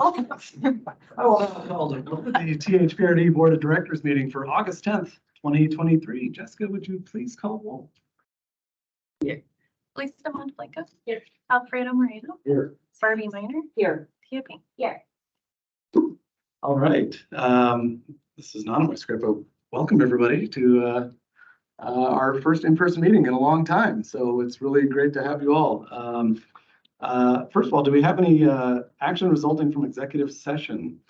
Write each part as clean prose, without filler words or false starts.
I will now call to order the THPRD Board of Directors meeting for August 10th, 2023. Jessica, would you please call roll? Lisa Montflanco. Here. Alfredo Moreno. Here. Barbie Minor. Here. Tia Pink. Here. All right. This is not on my script, but welcome everybody to our first in-person meeting in a long time. So it's really great to have you all. First of all, do we have any action resulting from executive session?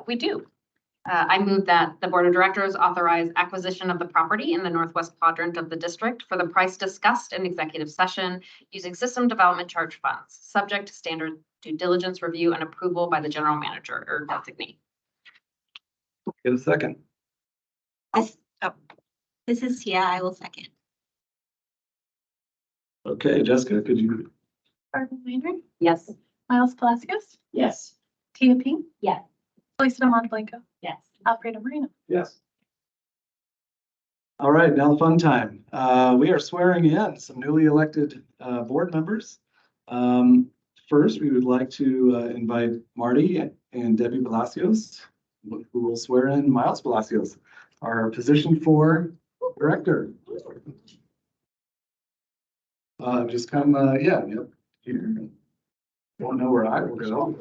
We do. I move that the Board of Directors authorize acquisition of the property in the northwest quadrant of the district for the price discussed in executive session using system development charge funds, subject to standard due diligence review and approval by the general manager or designee. Get a second. This is Tia. I will second. Okay, Jessica, could you? Barbie Minor. Yes. Miles Palacios. Yes. Tia Pink. Yes. Lisa Montflanco. Yes. Alfredo Moreno. Yes. All right, now the fun time. We are swearing in some newly elected board members. First, we would like to invite Marty and Debbie Palacios, who will swear in Miles Palacios, our position for director. Just come, yeah, yep, here. Don't know where I will go.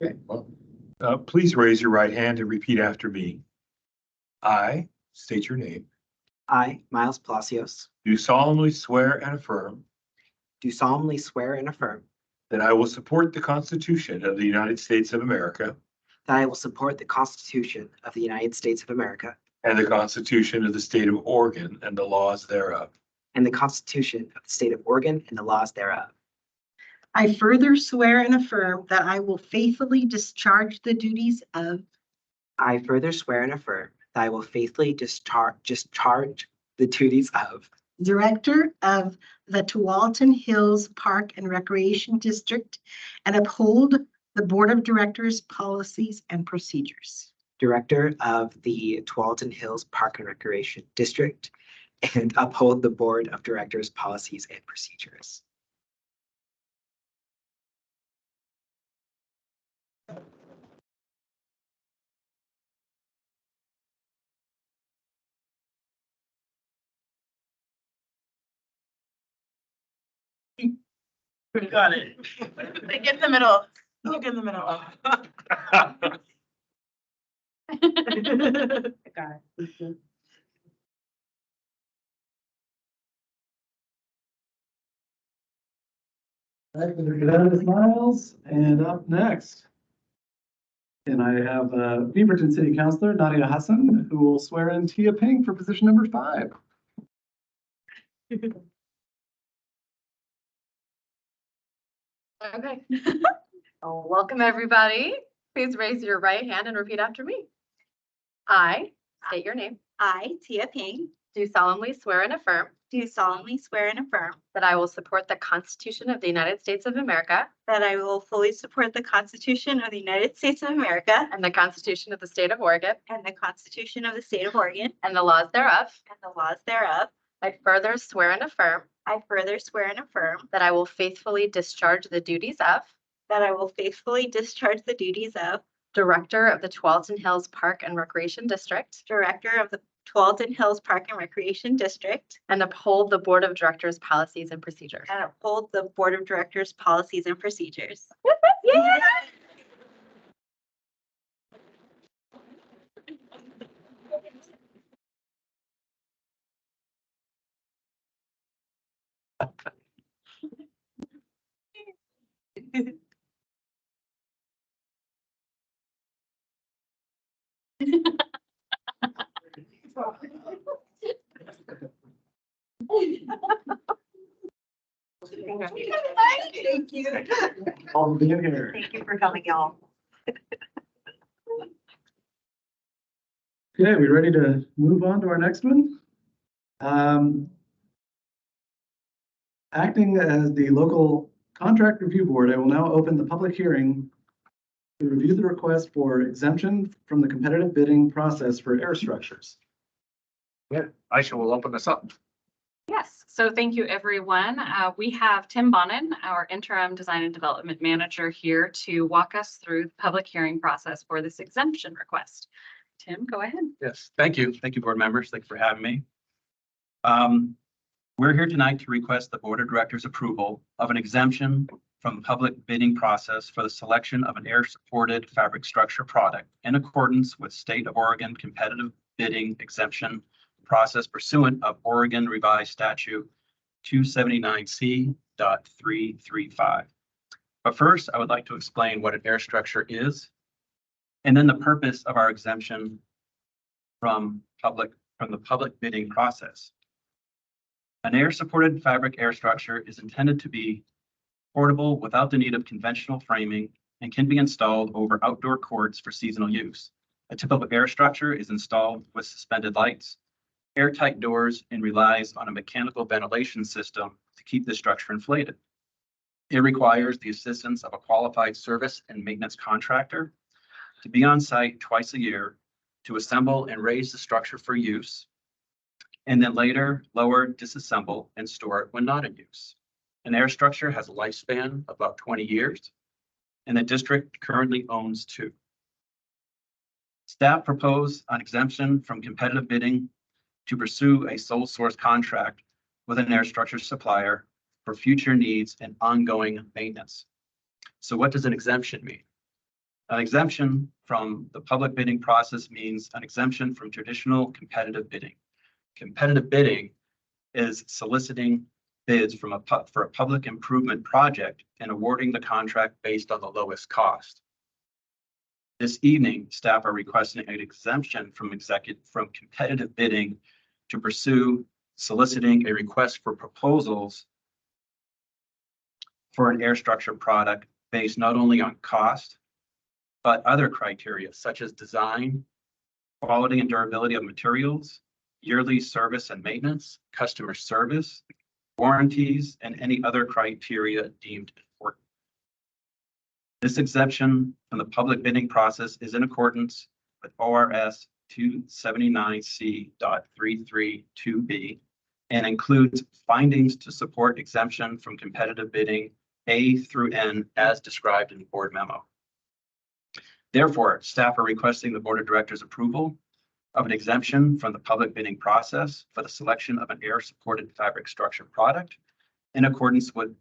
Okay. Please raise your right hand and repeat after me. I state your name. I, Miles Palacios, Do solemnly swear and affirm do solemnly swear and affirm that I will support the Constitution of the United States of America that I will support the Constitution of the United States of America and the Constitution of the State of Oregon and the laws thereof. and the Constitution of the State of Oregon and the laws thereof. I further swear and affirm that I will faithfully discharge the duties of I further swear and affirm that I will faithfully discharge the duties of Director of the Tualatin Hills Park and Recreation District and uphold the Board of Directors' policies and procedures. Director of the Tualatin Hills Park and Recreation District and uphold the Board of Directors' policies and procedures. Got it. Get in the middle. Look in the middle. Got it. All right, that is Miles, and up next. And I have Beaverton City Councilor Nadia Hassan, who will swear in Tia Pink for position number 5. Okay. Welcome, everybody. Please raise your right hand and repeat after me. I state your name. I, Tia Ping, Do solemnly swear and affirm do solemnly swear and affirm that I will support the Constitution of the United States of America that I will fully support the Constitution of the United States of America and the Constitution of the State of Oregon and the Constitution of the State of Oregon and the laws thereof. and the laws thereof. I further swear and affirm I further swear and affirm that I will faithfully discharge the duties of that I will faithfully discharge the duties of Director of the Tualatin Hills Park and Recreation District Director of the Tualatin Hills Park and Recreation District and uphold the Board of Directors' policies and procedures. and uphold the Board of Directors' policies and procedures. Yeah. Thank you. All being here. Thank you for coming, y'all. Okay, we ready to move on to our next one? Acting as the local contract review board, I will now open the public hearing to review the request for exemption from the competitive bidding process for air structures. Yeah, Aisha will open this up. Yes, so thank you, everyone. We have Tim Bonin, our interim design and development manager, here to walk us through the public hearing process for this exemption request. Tim, go ahead. Yes, thank you. Thank you, board members. Thank you for having me. We're here tonight to request the board of directors approval of an exemption from the public bidding process for the selection of an air-supported fabric structure product in accordance with State of Oregon competitive bidding exemption process pursuant of Oregon Revised Statute 279C.335. But first, I would like to explain what an air structure is, and then the purpose of our exemption from the public bidding process. An air-supported fabric air structure is intended to be portable without the need of conventional framing and can be installed over outdoor courts for seasonal use. A typical air structure is installed with suspended lights, airtight doors, and relies on a mechanical ventilation system to keep the structure inflated. It requires the assistance of a qualified service and maintenance contractor to be on site twice a year to assemble and raise the structure for use, and then later lower, disassemble, and store it when not in use. An air structure has a lifespan of about 20 years, and the district currently owns 2. Staff propose an exemption from competitive bidding to pursue a sole source contract with an air structure supplier for future needs and ongoing maintenance. So what does an exemption mean? An exemption from the public bidding process means an exemption from traditional competitive bidding. Competitive bidding is soliciting bids for a public improvement project and awarding the contract based on the lowest cost. This evening, staff are requesting an exemption from competitive bidding to pursue soliciting a request for proposals for an air structure product based not only on cost, but other criteria such as design, quality and durability of materials, yearly service and maintenance, customer service, warranties, and any other criteria deemed important. This exemption from the public bidding process is in accordance with ORS 279C.332B and includes findings to support exemption from competitive bidding A through N as described in the board memo. Therefore, staff are requesting the board of directors approval of an exemption from the public bidding process for the selection of an air-supported fabric structure product in accordance with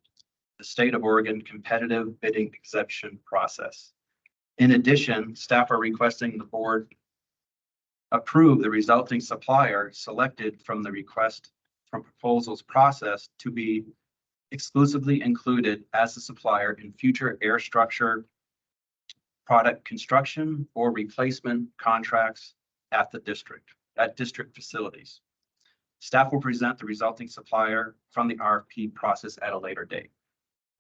the State of Oregon competitive bidding exemption process. In addition, staff are requesting the board approve the resulting supplier selected from the request from proposals process to be exclusively included as a supplier in future air structure product construction or replacement contracts at district facilities. Staff will present the resulting supplier from the RFP process at a later date.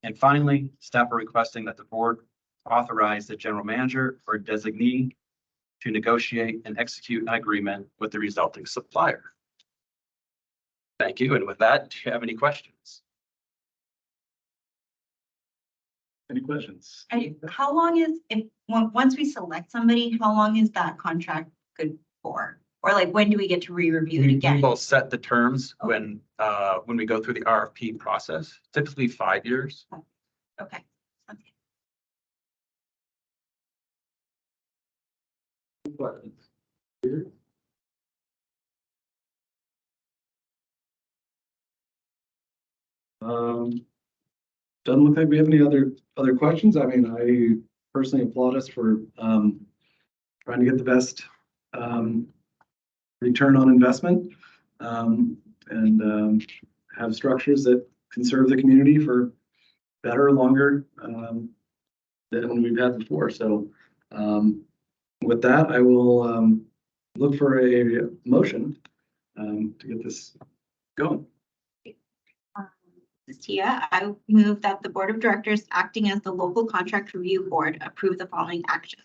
And finally, staff are requesting that the board authorize the general manager or designee to negotiate and execute an agreement with the resulting supplier. Thank you. And with that, do you have any questions? Any questions? And how long is, once we select somebody, how long is that contract good for? Or like, when do we get to re-review it again? We'll set the terms when we go through the RFP process, typically 5 years. Okay. Questions? Doesn't look like we have any other questions. I mean, I personally applaud us for trying to get the best return on investment and have structures that can serve the community for better, longer than we've had before. So with that, I will look for a motion to get this going. This is Tia. I move that the board of directors acting as the local contract review board approve the following actions.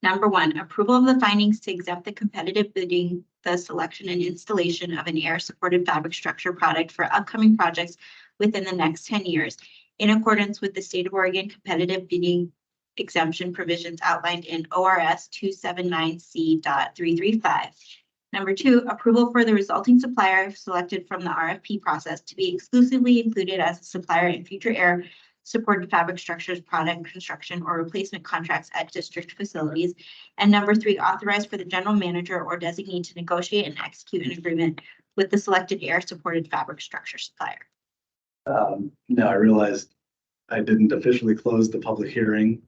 Number 1, approval of the findings to exempt the competitive bidding, the selection and installation of an air-supported fabric structure product for upcoming projects within the next 10 years, in accordance with the State of Oregon competitive bidding exemption provisions outlined in ORS 279C.335. Number 2, approval for the resulting supplier selected from the RFP process to be exclusively included as a supplier in future air supported fabric structures, product construction, or replacement contracts at district facilities. And number 3, authorized for the general manager or designee to negotiate and execute an agreement with the selected air supported fabric structure supplier. Now I realized I didn't officially close the public hearing.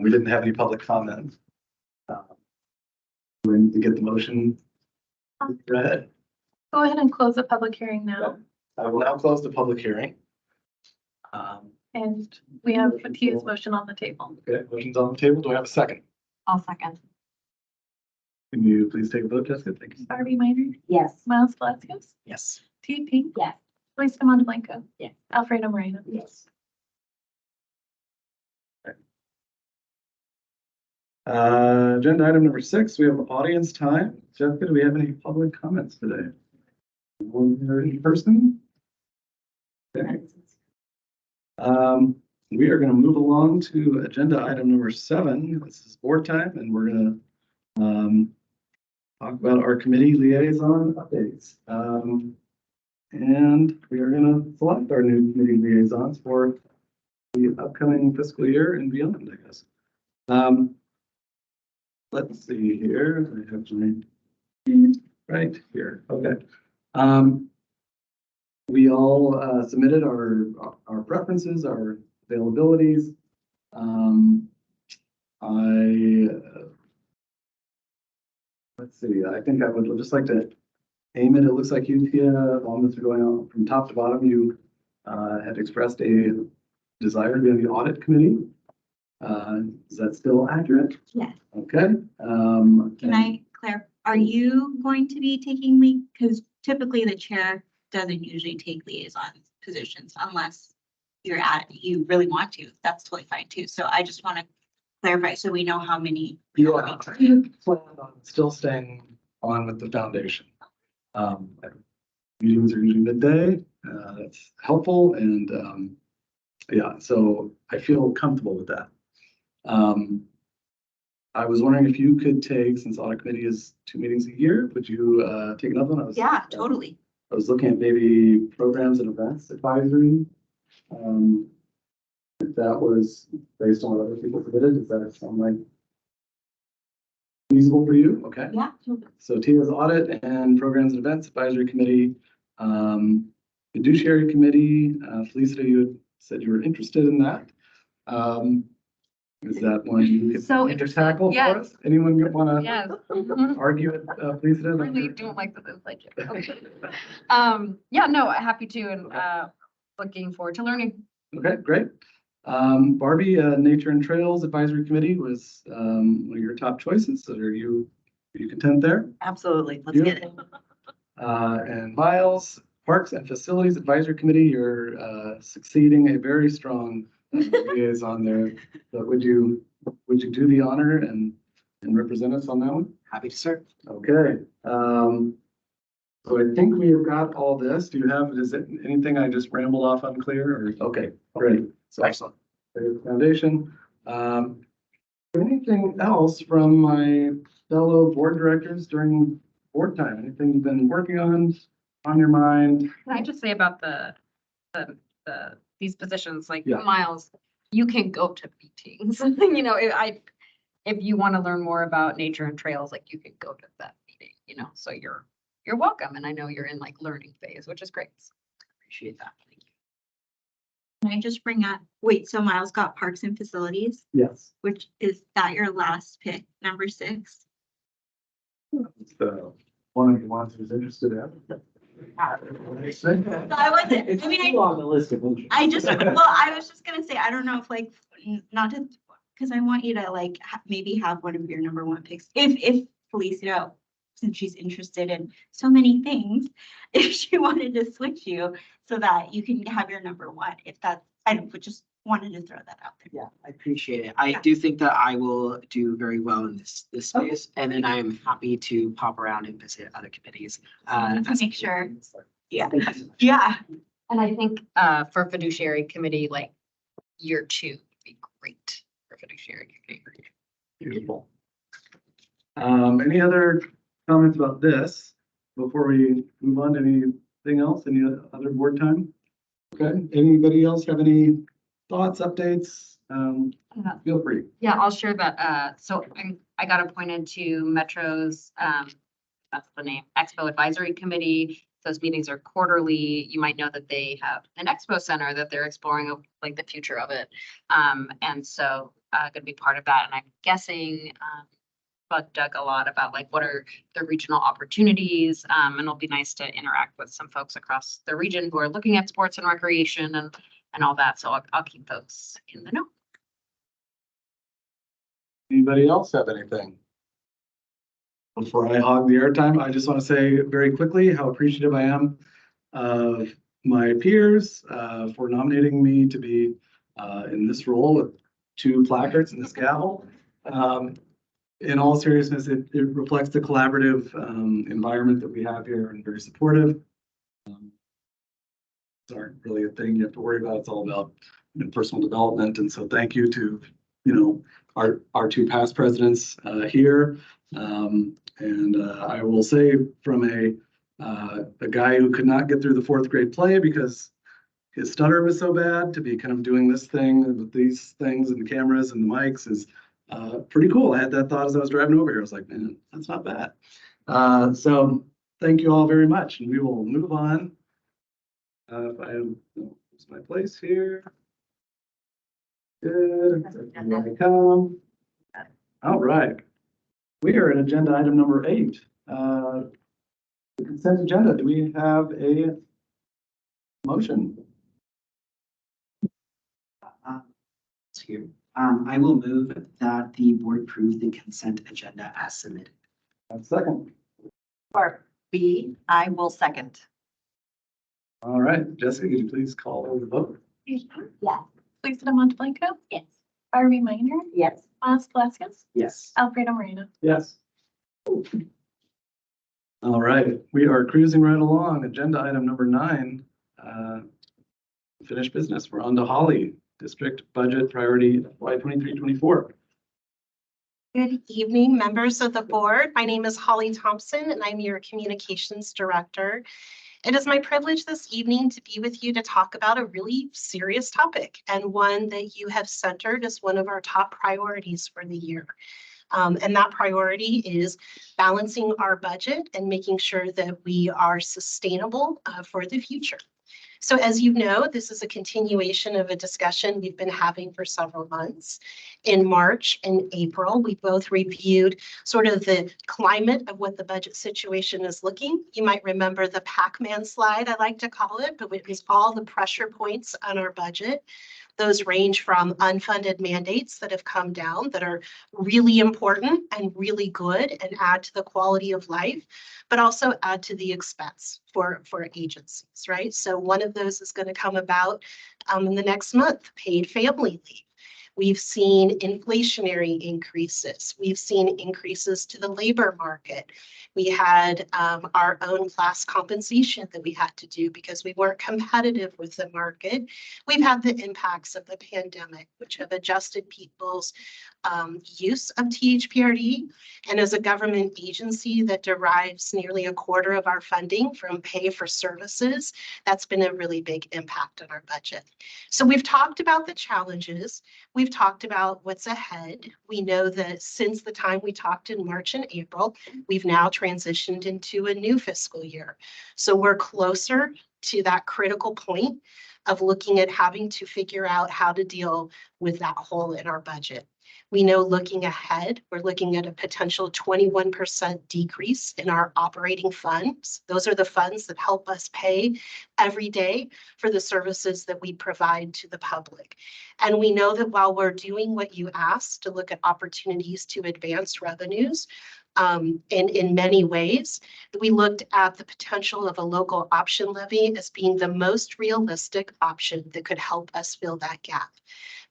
We didn't have any public comment. We need to get the motion read. Go ahead and close the public hearing now. I will now close the public hearing. And we have Tia's motion on the table. Okay, motion's on the table. Do I have a second? I'll second. Can you please take a vote, Jessica? Thank you. Barbie Minor, Yes. Miles Palacios, Yes. Tia Pink, Yes. Felisa Monteblanco. Yes. Alfredo Moreno. Yes. Agenda item number 6, we have audience time. Jessica, do we have any public comments today? Anyone here in person? Okay. We are going to move along to agenda item number 7. This is board time, and we're going to talk about our committee liaison updates. And we are going to select our new committee liaisons for the upcoming fiscal year and beyond, I guess. Let's see here. I have my right here. Okay. We all submitted our preferences, our availabilities. Let's see. I think I would just like to aim it. It looks like you, Tia, along with going on from top to bottom, you had expressed a desire to be on the audit committee. Is that still accurate? Yes. Okay. Can I clarify? Are you going to be taking lead? Because typically the chair doesn't usually take liaison positions unless you really want to. That's totally fine too. So I just want to clarify so we know how many. Yeah, I plan on still staying on with the foundation. Meetings are usually midday. That's helpful, and yeah, so I feel comfortable with that. I was wondering if you could take, since audit committee is 2 meetings a year, would you take another one? Yeah, totally. I was looking at maybe programs and events advisory. If that was based on what other people submitted, does that sound like feasible for you? Okay. Yeah. Totally. So Tia's audit and programs and events advisory committee, fiduciary committee. Felicity, you had said you were interested in that. Is that one you could So tackle for yes. us? Anyone want to Yes. argue it, Felicity? Really don't like the like it. Okay. Yeah, no, happy to, and looking forward to learning. Okay, great. Barbie, Nature and Trails Advisory Committee was one of your top choices. So are you content there? Absolutely. Let's get it. And Miles, Parks and Facilities Advisory Committee, you're succeeding a very strong liaison there. But would you do the honor and represent us on that one? Happy to serve. Okay. So I think we have got all this. Do you have, is it anything I just rambled off unclear or? Okay, great. So Excellent. Foundation. Anything else from my fellow board directors during board time? Anything you've been working on your mind? Can I just say about these positions, like Yeah. Miles, you can go to meetings. You know, if you want to learn more about nature and trails, like you can go to that meeting, you know, so you're welcome. And I know you're in like learning phase, which is great. So appreciate that. Thank you. Can I just bring up, wait, so Miles got parks and facilities, Yes. which is that your last pick, number 6? It's the one of the ones who's interested in. I wasn't, I mean, On the list of interest. I was just gonna say, I don't know if like, not to, because I want you to like, maybe have one of your number 1 picks. If Felicia, since she's interested in so many things, if she wanted to switch you so that you can have your number 1, if that's, I don't, but just wanted to throw that out there. Yeah, I appreciate it. I do think that I will do very well in this space, and then I am happy to pop around and visit other committees. To make sure. Yeah. Thank you so much. Yeah. And I think for fiduciary committee, like year 2 would be great for fiduciary committee. Beautiful. Any other comments about this before we move on to anything else? Any other board time? Okay, anybody else have any thoughts, updates? Feel free. Yeah, I'll share that. So I got appointed to Metro's, that's the name, Expo Advisory Committee. Those meetings are quarterly. You might know that they have an expo center that they're exploring like the future of it. And so gonna be part of that. And I'm guessing bug dug a lot about like what are the regional opportunities. And it'll be nice to interact with some folks across the region who are looking at sports and recreation and all that. So I'll keep folks in the know. Anybody else have anything? Before I hog the airtime, I just want to say very quickly how appreciative I am of my peers for nominating me to be in this role with 2 placards and this gavel. In all seriousness, it reflects the collaborative environment that we have here and very supportive. These aren't really a thing you have to worry about. It's all about personal development. And so thank you to, our 2 past presidents here. I will say from a guy who could not get through the 4th grade play because his stutter was so bad, to be kind of doing this thing with these things and the cameras and the mics is pretty cool. I had that thought as I was driving over here. I was like, man, that's not bad. So thank you all very much. And we will move on. If I lose my place here. Good. Everybody come. All right. We are at agenda item number 8. The consent agenda. Do we have a motion? Here. I will move that the board approve the consent agenda as submitted. Second. For B, I will second. All right, Jessica, could you please call over the vote? Yes. Lisa Blanco, Yes. Barbie Minor, Yes. Miles Velasquez, Yes. Alfredo Moreno. Yes. All right, we are cruising right along. Agenda item number 9. Finished business. We're on to Holly, District Budget Priority FY 23-24. Good evening, members of the board. My name is Holly Thompson, and I'm your Communications Director. It is my privilege this evening to be with you to talk about a really serious topic and one that you have centered as one of our top priorities for the year. And that priority is balancing our budget and making sure that we are sustainable for the future. So as you know, this is a continuation of a discussion we've been having for several months. In March and April, we both reviewed sort of the climate of what the budget situation is looking. You might remember the Pac-Man slide, I like to call it, but it was all the pressure points on our budget. Those range from unfunded mandates that have come down that are really important and really good and add to the quality of life, but also add to the expense for agencies, right? So one of those is going to come about in the next month, paid family leave. We've seen inflationary increases. We've seen increases to the labor market. We had our own class compensation that we had to do because we weren't competitive with the market. We've had the impacts of the pandemic, which have adjusted people's use of THPRD. And as a government agency that derives nearly a quarter of our funding from pay for services, that's been a really big impact on our budget. So we've talked about the challenges. We've talked about what's ahead. We know that since the time we talked in March and April, we've now transitioned into a new fiscal year. So we're closer to that critical point of looking at having to figure out how to deal with that hole in our budget. We know looking ahead, we're looking at a potential 21% decrease in our operating funds. Those are the funds that help us pay every day for the services that we provide to the public. And we know that while we're doing what you asked to look at opportunities to advance revenues, in many ways, we looked at the potential of a local option levy as being the most realistic option that could help us fill that gap.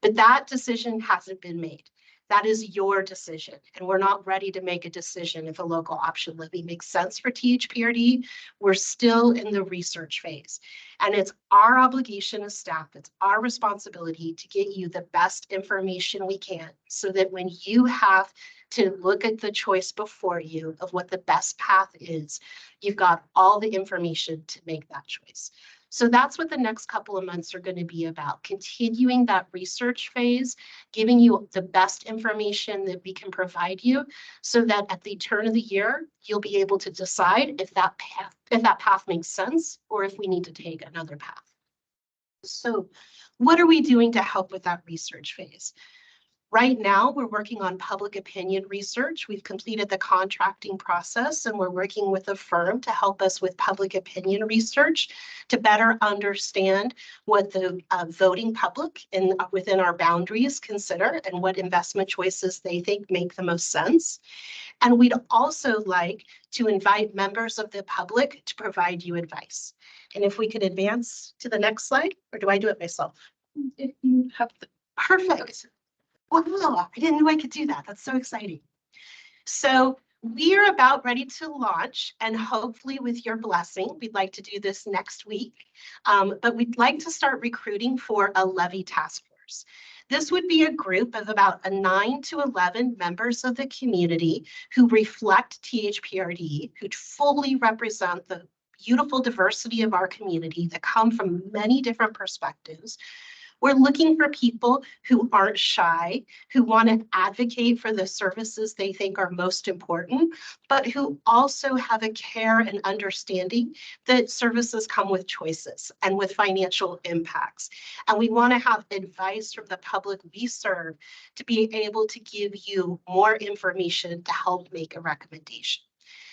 But that decision hasn't been made. That is your decision, and we're not ready to make a decision if a local option levy makes sense for THPRD. We're still in the research phase, and it's our obligation as staff, it's our responsibility to get you the best information we can so that when you have to look at the choice before you of what the best path is, you've got all the information to make that choice. So that's what the next couple of months are going to be about, continuing that research phase, giving you the best information that we can provide you so that at the turn of the year, you'll be able to decide if that path makes sense or if we need to take another path. So what are we doing to help with that research phase? Right now, we're working on public opinion research. We've completed the contracting process and we're working with a firm to help us with public opinion research to better understand what the voting public within our boundaries consider and what investment choices they think make the most sense. And we'd also like to invite members of the public to provide you advice. And if we could advance to the next slide, or do I do it myself? If you have the. Perfect. Wow, I didn't know I could do that. That's so exciting. So we're about ready to launch, and hopefully with your blessing, we'd like to do this next week. But we'd like to start recruiting for a levy task force. This would be a group of about 9 to 11 members of the community who reflect THPRD, who fully represent the beautiful diversity of our community that come from many different perspectives. We're looking for people who aren't shy, who want to advocate for the services they think are most important, but who also have a care and understanding that services come with choices and with financial impacts. And we want to have advice from the public we serve to be able to give you more information to help make a recommendation.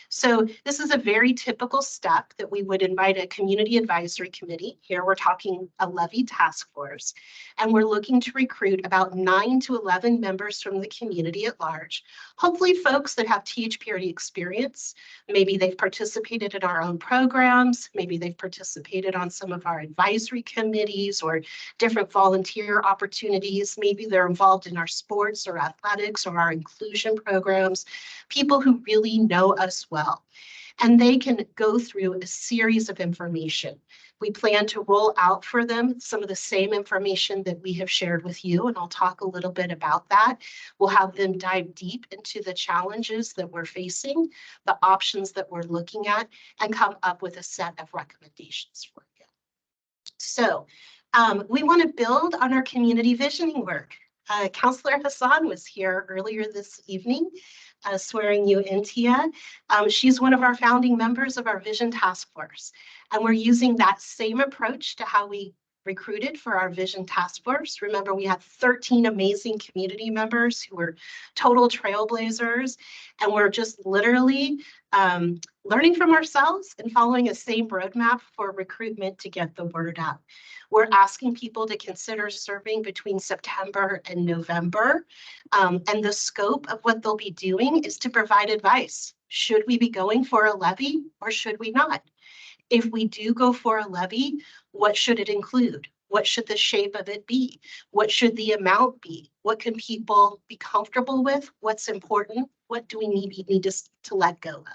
So this is a very typical step that we would invite a community advisory committee. Here we're talking a levy task force, and we're looking to recruit about 9 to 11 members from the community at large. Hopefully folks that have THPRD experience. Maybe they've participated in our own programs. Maybe they've participated on some of our advisory committees or different volunteer opportunities. Maybe they're involved in our sports or athletics or our inclusion programs. People who really know us well. And they can go through a series of information. We plan to roll out for them some of the same information that we have shared with you, and I'll talk a little bit about that. We'll have them dive deep into the challenges that we're facing, the options that we're looking at, and come up with a set of recommendations for you. So we want to build on our community visioning work. Councillor Hassan was here earlier this evening swearing you in, Tia. She's one of our founding members of our Vision Task Force. And we're using that same approach to how we recruited for our Vision Task Force. Remember, we had 13 amazing community members who were total trailblazers. And we're just literally learning from ourselves and following a same roadmap for recruitment to get the word out. We're asking people to consider serving between September and November. And the scope of what they'll be doing is to provide advice. Should we be going for a levy or should we not? If we do go for a levy, what should it include? What should the shape of it be? What should the amount be? What can people be comfortable with? What's important? What do we need to let go of?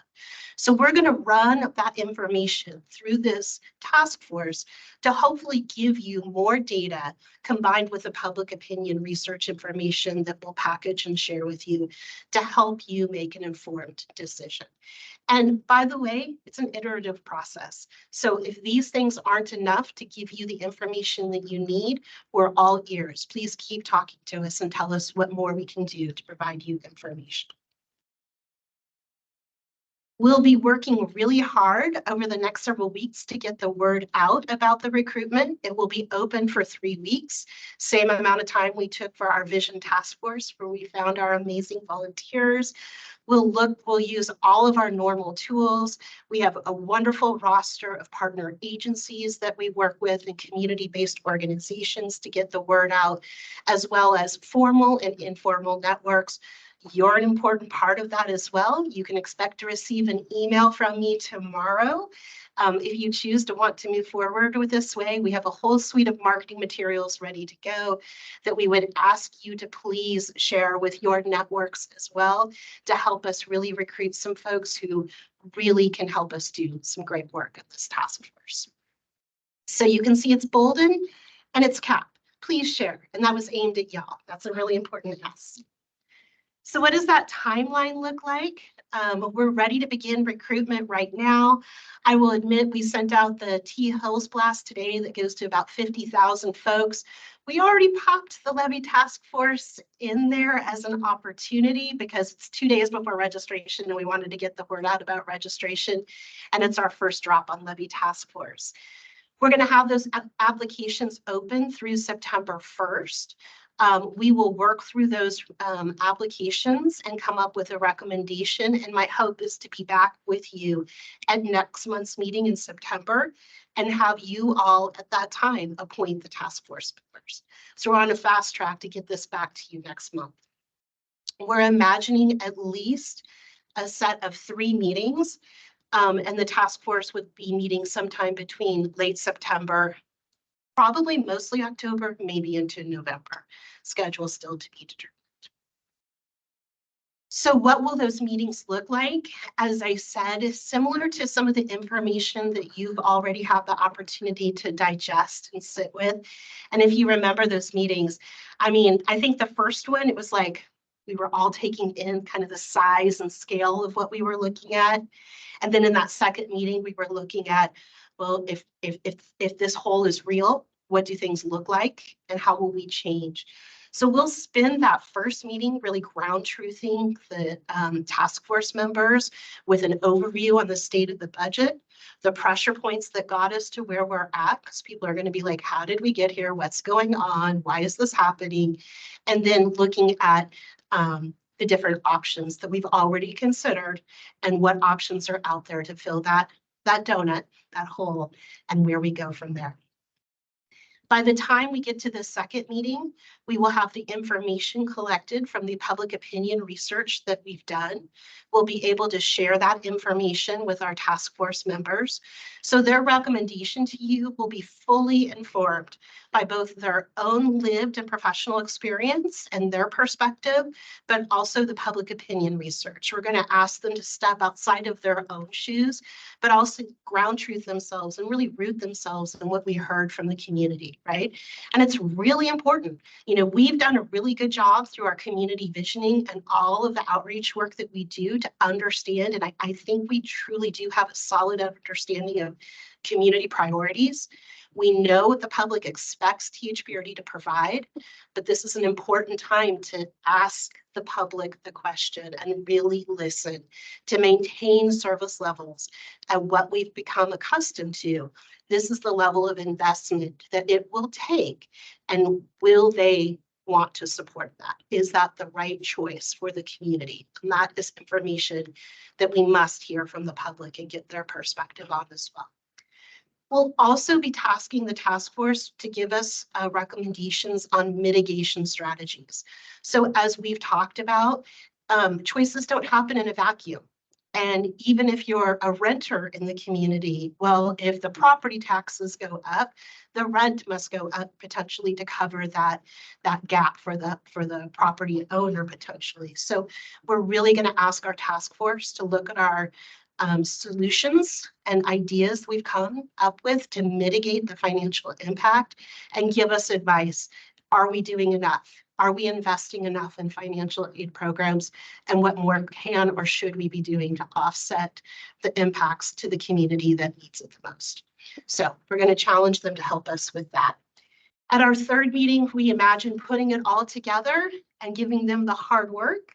So we're going to run that information through this task force to hopefully give you more data combined with the public opinion research information that we'll package and share with you to help you make an informed decision. And by the way, it's an iterative process. So if these things aren't enough to give you the information that you need, we're all ears. Please keep talking to us and tell us what more we can do to provide you information. We'll be working really hard over the next several weeks to get the word out about the recruitment. It will be open for 3 weeks, same amount of time we took for our Vision Task Force, where we found our amazing volunteers. We'll use all of our normal tools. We have a wonderful roster of partner agencies that we work with and community-based organizations to get the word out, as well as formal and informal networks. You're an important part of that as well. You can expect to receive an email from me tomorrow. If you choose to want to move forward with this way, we have a whole suite of marketing materials ready to go that we would ask you to please share with your networks as well to help us really recruit some folks who really can help us do some great work at this task force. So you can see it's bolden and it's capped. Please share. And that was aimed at y'all. That's a really important ask. So what does that timeline look like? We're ready to begin recruitment right now. I will admit we sent out the T Hills Blast today that goes to about 50,000 folks. We already popped the levy task force in there as an opportunity because it's 2 days before registration and we wanted to get the word out about registration. And it's our first drop on levy task force. We're going to have those applications open through September 1st. We will work through those applications and come up with a recommendation. And my hope is to be back with you at next month's meeting in September and have you all at that time appoint the task force members. So we're on a fast track to get this back to you next month. We're imagining at least a set of 3 meetings. And the task force would be meeting sometime between late September, probably mostly October, maybe into November. Schedule still to be determined. So what will those meetings look like? As I said, similar to some of the information that you've already had the opportunity to digest and sit with. And if you remember those meetings, I mean, I think the first one, it was like we were all taking in kind of the size and scale of what we were looking at. And then in that second meeting, we were looking at, well, if this hole is real, what do things look like and how will we change? So we'll spend that first meeting really ground truthing the task force members with an overview on the state of the budget, the pressure points that got us to where we're at, because people are going to be like, how did we get here? What's going on? Why is this happening? And then looking at the different options that we've already considered and what options are out there to fill that donut, that hole, and where we go from there. By the time we get to the second meeting, we will have the information collected from the public opinion research that we've done. We'll be able to share that information with our task force members. So their recommendation to you will be fully informed by both their own lived and professional experience and their perspective, but also the public opinion research. We're going to ask them to step outside of their own shoes, but also ground truth themselves and really root themselves in what we heard from the community. Right? And it's really important. You know, we've done a really good job through our community visioning and all of the outreach work that we do to understand. And I think we truly do have a solid understanding of community priorities. We know what the public expects THPRD to provide, but this is an important time to ask the public the question and really listen to maintain service levels at what we've become accustomed to. This is the level of investment that it will take, and will they want to support that? Is that the right choice for the community? And that is information that we must hear from the public and get their perspective on as well. We'll also be tasking the task force to give us recommendations on mitigation strategies. So as we've talked about, choices don't happen in a vacuum. And even if you're a renter in the community, well, if the property taxes go up, the rent must go up potentially to cover that gap for the property owner potentially. So we're really going to ask our task force to look at our solutions and ideas we've come up with to mitigate the financial impact and give us advice. Are we doing enough? Are we investing enough in financial aid programs? And what more can or should we be doing to offset the impacts to the community that needs it the most? So we're going to challenge them to help us with that. At our third meeting, we imagine putting it all together and giving them the hard work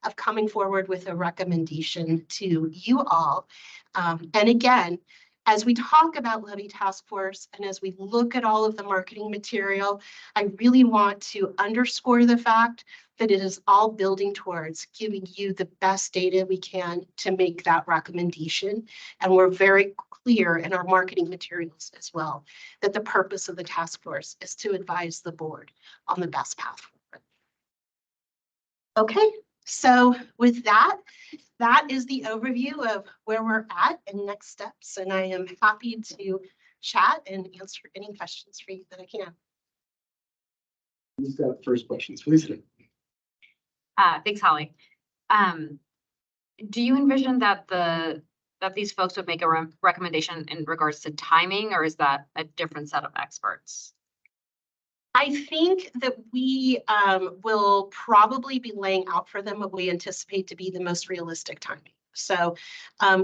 of coming forward with a recommendation to you all. And again, as we talk about Levy Task Force and as we look at all of the marketing material, I really want to underscore the fact that it is all building towards giving you the best data we can to make that recommendation. And we're very clear in our marketing materials as well that the purpose of the task force is to advise the board on the best path forward. Okay, So with that, that is the overview of where we're at and next steps. And I am happy to chat and answer any questions for you that I can. Who's got first questions? Felicity. Thanks, Holly. Do you envision that these folks would make a recommendation in regards to timing, or is that a different set of experts? I think that we will probably be laying out for them what we anticipate to be the most realistic timing. So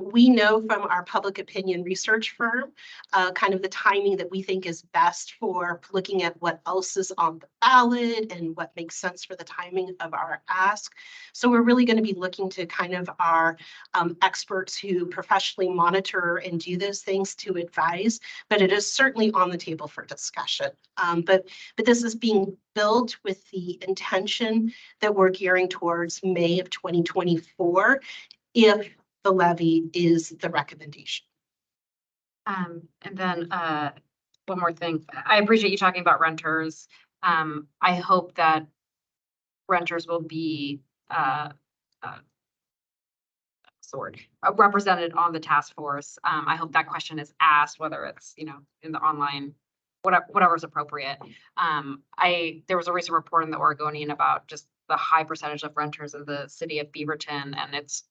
we know from our public opinion research firm, kind of the timing that we think is best for looking at what else is on the ballot and what makes sense for the timing of our ask. So we're really going to be looking to kind of our experts who professionally monitor and do those things to advise, but it is certainly on the table for discussion. But this is being built with the intention that we're gearing towards May of 2024. If the levy is the recommendation. And then one more thing. I appreciate you talking about renters. I hope that renters will be represented on the task force. I hope that question is asked, whether it's, you know, in the online, whatever is appropriate. There was a recent report in the Oregonian about just the high percentage of renters in the city of Beaverton, and it's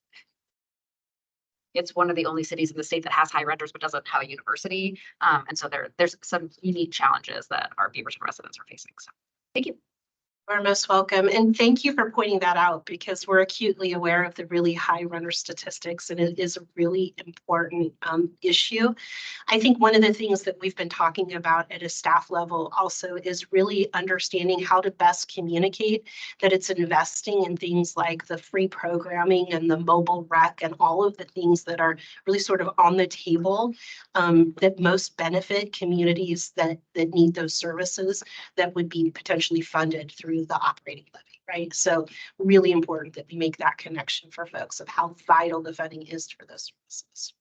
one of the only cities in the state that has high renters but doesn't have a university. And so there's some unique challenges that our Beaverton residents are facing. So thank you. You're most welcome. And thank you for pointing that out, because we're acutely aware of the really high runner statistics, and it is a really important issue. I think one of the things that we've been talking about at a staff level also is really understanding how to best communicate that it's investing in things like the free programming and the mobile rec and all of the things that are really sort of on the table that most benefit communities that need those services that would be potentially funded through the operating levy, right? So really important that we make that connection for folks of how vital the funding is for those services.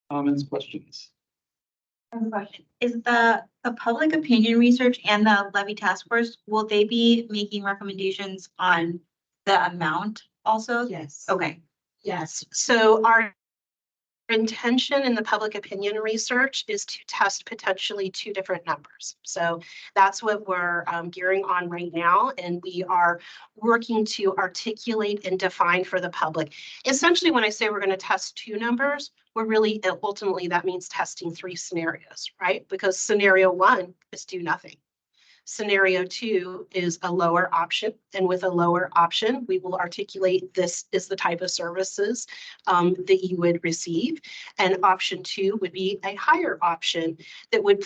Comments, questions? Question. Is the public opinion research and the levy task force, will they be making recommendations on the amount also? Yes. Okay. Yes. So our intention in the public opinion research is to test potentially two different numbers. So that's what we're gearing on right now. And we are working to articulate and define for the public. Essentially, when I say we're going to test two numbers, we're really ultimately that means testing three scenarios, right? Because scenario one is do nothing. Scenario two is a lower option. And with a lower option, we will articulate this is the type of services that you would receive. And option two would be a higher option that would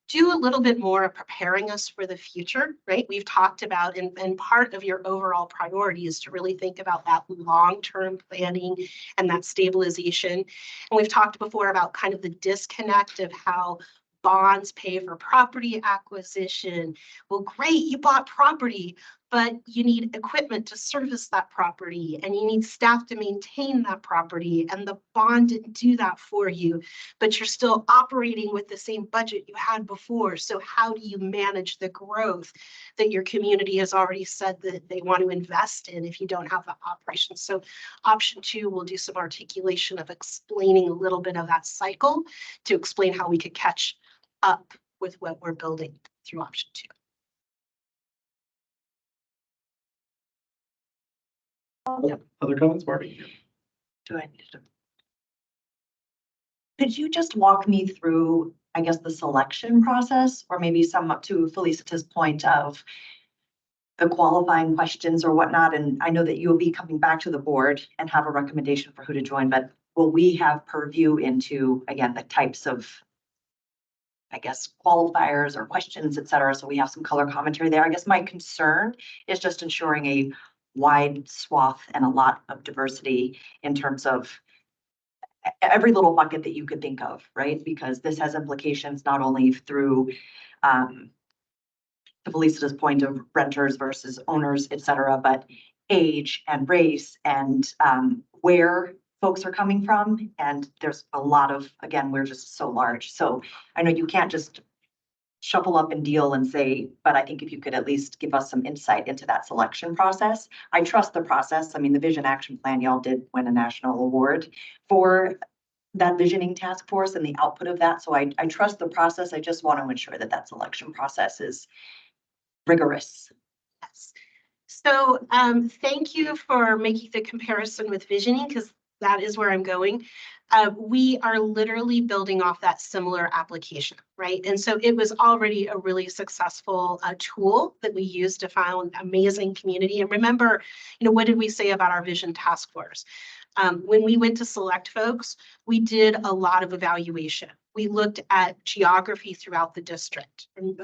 do a little bit more of preparing us for the future, right? We've talked about, and part of your overall priority is to really think about that long-term planning and that stabilization. And we've talked before about kind of the disconnect of how bonds pay for property acquisition. Well, great, you bought property, but you need equipment to service that property, and you need staff to maintain that property, and the bond didn't do that for you, but you're still operating with the same budget you had before. So how do you manage the growth that your community has already said that they want to invest in if you don't have the operations? So option two will do some articulation of explaining a little bit of that cycle to explain how we could catch up with what we're building through option two. Other comments, Barbie? Do I need to? Could you just walk me through, I guess, the selection process, or maybe sum up to Felicita's point of the qualifying questions or whatnot? And I know that you'll be coming back to the board and have a recommendation for who to join, but will we have purview into, again, the types of, I guess, qualifiers or questions, et cetera, so we have some color commentary there? I guess my concern is just ensuring a wide swath and a lot of diversity in terms of every little bucket that you could think of, right? Because this has implications not only through to Felicita's point of renters versus owners, et cetera, but age and race and where folks are coming from. And there's a lot of, again, we're just so large. So I know you can't just shuffle up and deal and say, but I think if you could at least give us some insight into that selection process. I trust the process. I mean, the Vision Action Plan, y'all did win a national award for that visioning task force and the output of that. So I trust the process. I just want to ensure that that selection process is rigorous. Yes. So thank you for making the comparison with visioning, because that is where I'm going. We are literally building off that similar application, right? And so it was already a really successful tool that we used to find amazing community. And remember, what did we say about our vision task force? When we went to select folks, we did a lot of evaluation. We looked at geography throughout the district. And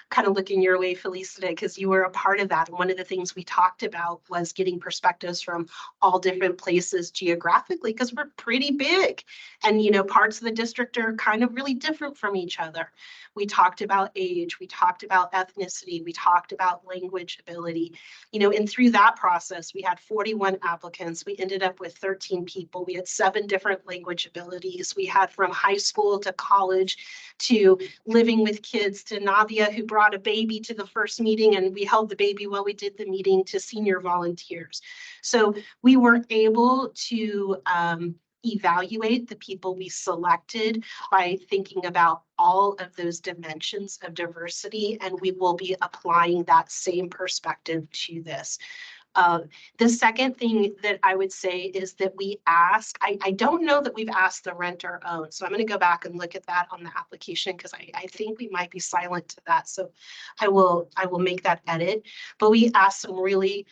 kind of looking your way, Felicita, because you were a part of that. And one of the things we talked about was getting perspectives from all different places geographically, because we're pretty big. And, parts of the district are kind of really different from each other. We talked about age, we talked about ethnicity, we talked about language ability, and through that process, we had 41 applicants. We ended up with 13 people. We had 7 different language abilities. We had from high school to college to living with kids to Nadia, who brought a baby to the first meeting and we held the baby while we did the meeting, to senior volunteers. So we were able to evaluate the people we selected by thinking about all of those dimensions of diversity, and we will be applying that same perspective to this. The second thing that I would say is that we ask, I don't know that we've asked the renter own, so I'm going to go back and look at that on the application, because I think we might be silent to that. So I will make that edit, but we asked some really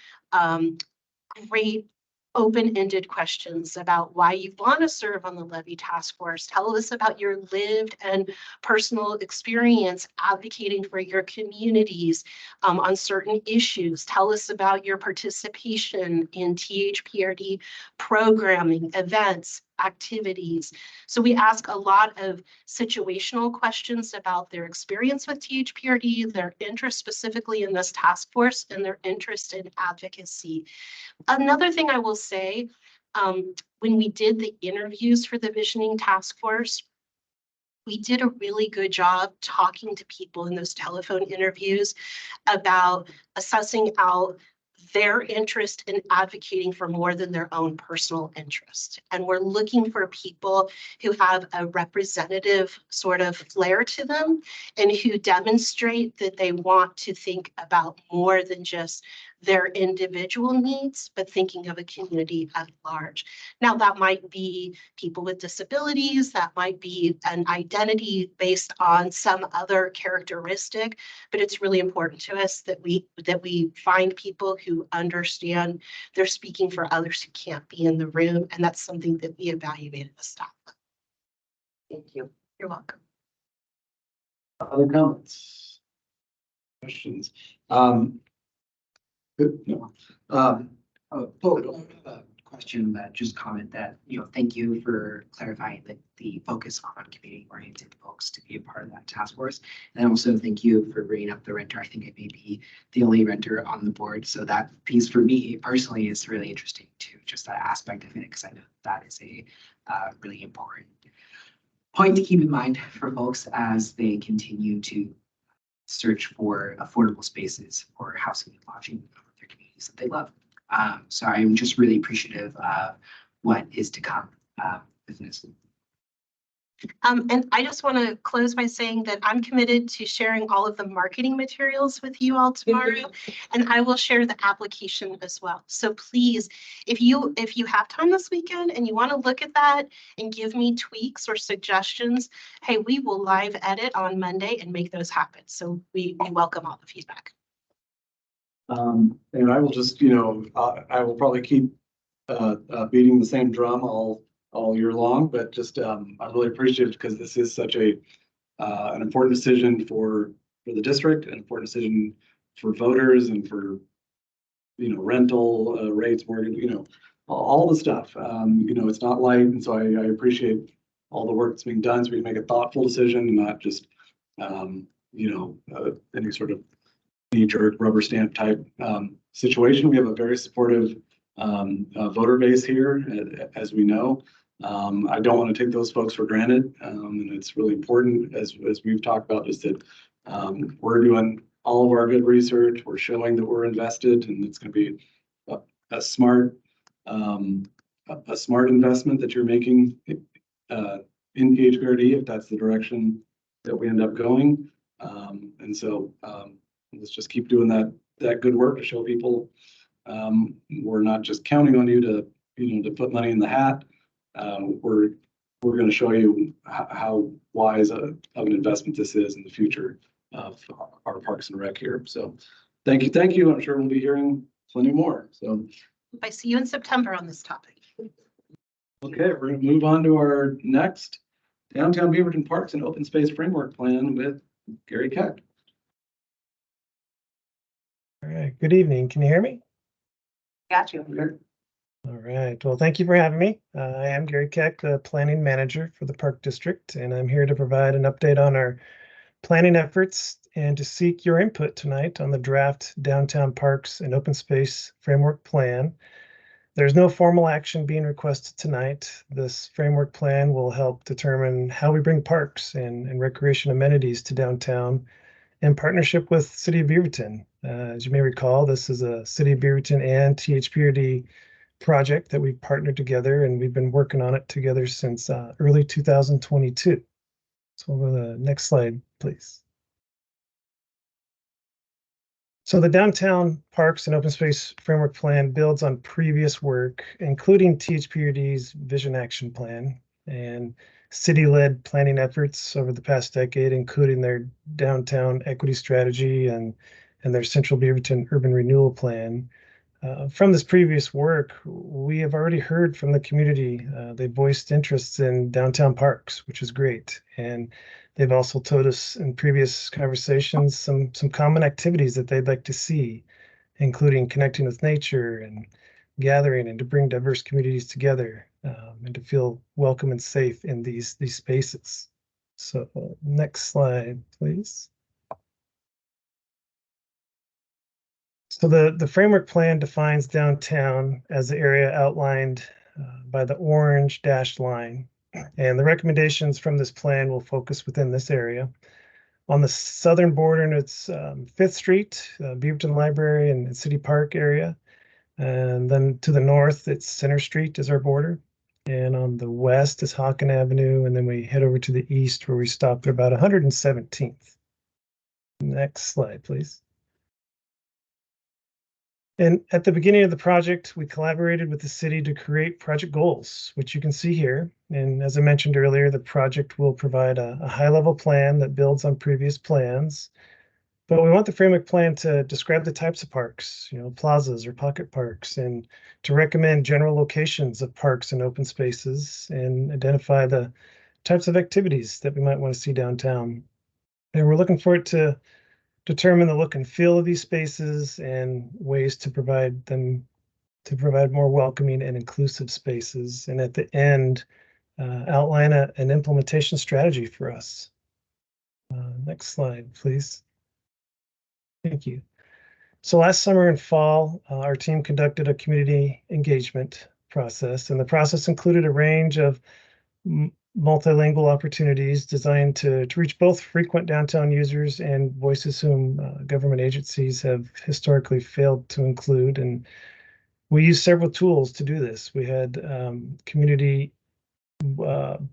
great open-ended questions about why you want to serve on the levy task force. Tell us about your lived and personal experience advocating for your communities on certain issues. Tell us about your participation in THPRD programming, events, activities. So we ask a lot of situational questions about their experience with THPRD, their interest specifically in this task force, and their interest in advocacy. Another thing I will say, when we did the interviews for the visioning task force, we did a really good job talking to people in those telephone interviews about assessing out their interest in advocating for more than their own personal interest. And we're looking for people who have a representative sort of flair to them and who demonstrate that they want to think about more than just their individual needs, but thinking of a community at large. Now, that might be people with disabilities, that might be an identity based on some other characteristic, but it's really important to us that we find people who understand they're speaking for others who can't be in the room, and that's something that we evaluate at the staff. Thank you. You're welcome. Other comments? Questions? Good. No. Question that just comment that, thank you for clarifying the focus on community-oriented folks to be a part of that task force. And also thank you for bringing up the renter. I think I may be the only renter on the board. So that piece for me personally is really interesting too, just that aspect of it, because I know that is a really important point to keep in mind for folks as they continue to search for affordable spaces for housing and lodging for their communities that they love. So I'm just really appreciative of what is to come with this. And I just want to close by saying that I'm committed to sharing all of the marketing materials with you all tomorrow, and I will share the application as well. So please, if you have time this weekend and you want to look at that and give me tweaks or suggestions, hey, we will live edit on Monday and make those happen. So we welcome all the feedback. And I will just, I will probably keep beating the same drum all year long, but just I'm really appreciative because this is such an important decision for the district, an important decision for voters and for rental rates, mortgage, all the stuff. It's not light, and so I appreciate all the work that's being done so we can make a thoughtful decision and not just any sort of knee-jerk rubber stamp type situation. We have a very supportive voter base here, as we know. I don't want to take those folks for granted, and it's really important, as we've talked about, is that We're doing all of our good research. We're showing that we're invested, and it's going to be a smart, a smart investment that you're making in THPRD if that's the direction that we end up going. And so let's just keep doing that good work to show people we're not just counting on you to to put money in the hat. We're going to show you how wise of an investment this is in the future of our Parks and Rec here. So thank you. I'm sure we'll be hearing plenty more. So I see you in September on this topic. okay, we're going to move on to our next Downtown Beaverton Parks and Open Space Framework Plan with Gary Keck. All right, good evening. Can you hear me? Got you. All right, well, thank you for having me. I am Gary Keck, the planning manager for the Park District, and I'm here to provide an update on our planning efforts and to seek your input tonight on the draft Downtown Parks and Open Space Framework Plan. There's no formal action being requested tonight. This framework plan will help determine how we bring parks and recreation amenities to downtown in partnership with City of Beaverton. As you may recall, this is a City of Beaverton and THPRD project that we've partnered together, and we've been working on it together since early 2022. So we'll go to the next slide, please. So the Downtown Parks and Open Space Framework Plan builds on previous work, including THPRD's Vision Action Plan and city-led planning efforts over the past decade, including their Downtown Equity Strategy and their Central Beaverton Urban Renewal Plan. From this previous work, we have already heard from the community. They voiced interests in downtown parks, which is great. And they've also told us in previous conversations some common activities that they'd like to see, including connecting with nature and gathering and to bring diverse communities together and to feel welcome and safe in these spaces. So next slide, please. So the framework plan defines downtown as the area outlined by the orange dashed line. And the recommendations from this plan will focus within this area. On the southern border, it's 5th Street, Beaverton Library and City Park area. And then to the north, it's Center Street is our border. And on the west is Hawken Avenue. And then we head over to the east where we stop at about 117th. Next slide, please. And at the beginning of the project, we collaborated with the city to create project goals, which you can see here. And as I mentioned earlier, the project will provide a high-level plan that builds on previous plans. But we want the framework plan to describe the types of parks, plazas or pocket parks, and to recommend general locations of parks and open spaces and identify the types of activities that we might want to see downtown. And we're looking for it to determine the look and feel of these spaces and ways to provide more welcoming and inclusive spaces. And at the end, outline an implementation strategy for us. Next slide, please. Thank you. So last summer and fall, our team conducted a community engagement process, and the process included a range of multilingual opportunities designed to reach both frequent downtown users and voices whom government agencies have historically failed to include. And we used several tools to do this. We had community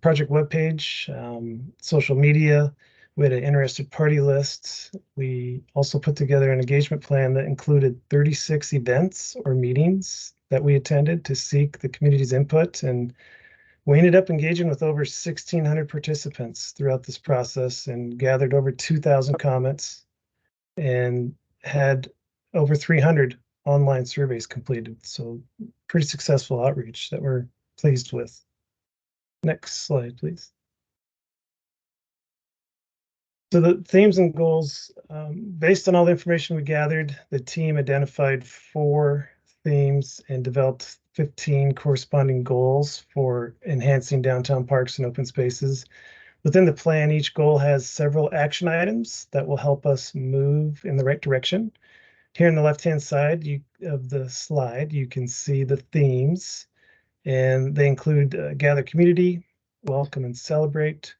project webpage, social media. We had an interested party list. We also put together an engagement plan that included 36 events or meetings that we attended to seek the community's input. And we ended up engaging with over 1,600 participants throughout this process and gathered over 2,000 comments and had over 300 online surveys completed. So pretty successful outreach that we're pleased with. Next slide, please. So the themes and goals, based on all the information we gathered, the team identified 4 themes and developed 15 corresponding goals for enhancing downtown parks and open spaces. Within the plan, each goal has several action items that will help us move in the right direction. Here on the left-hand side of the slide, you can see the themes, and they include gather community, welcome and celebrate,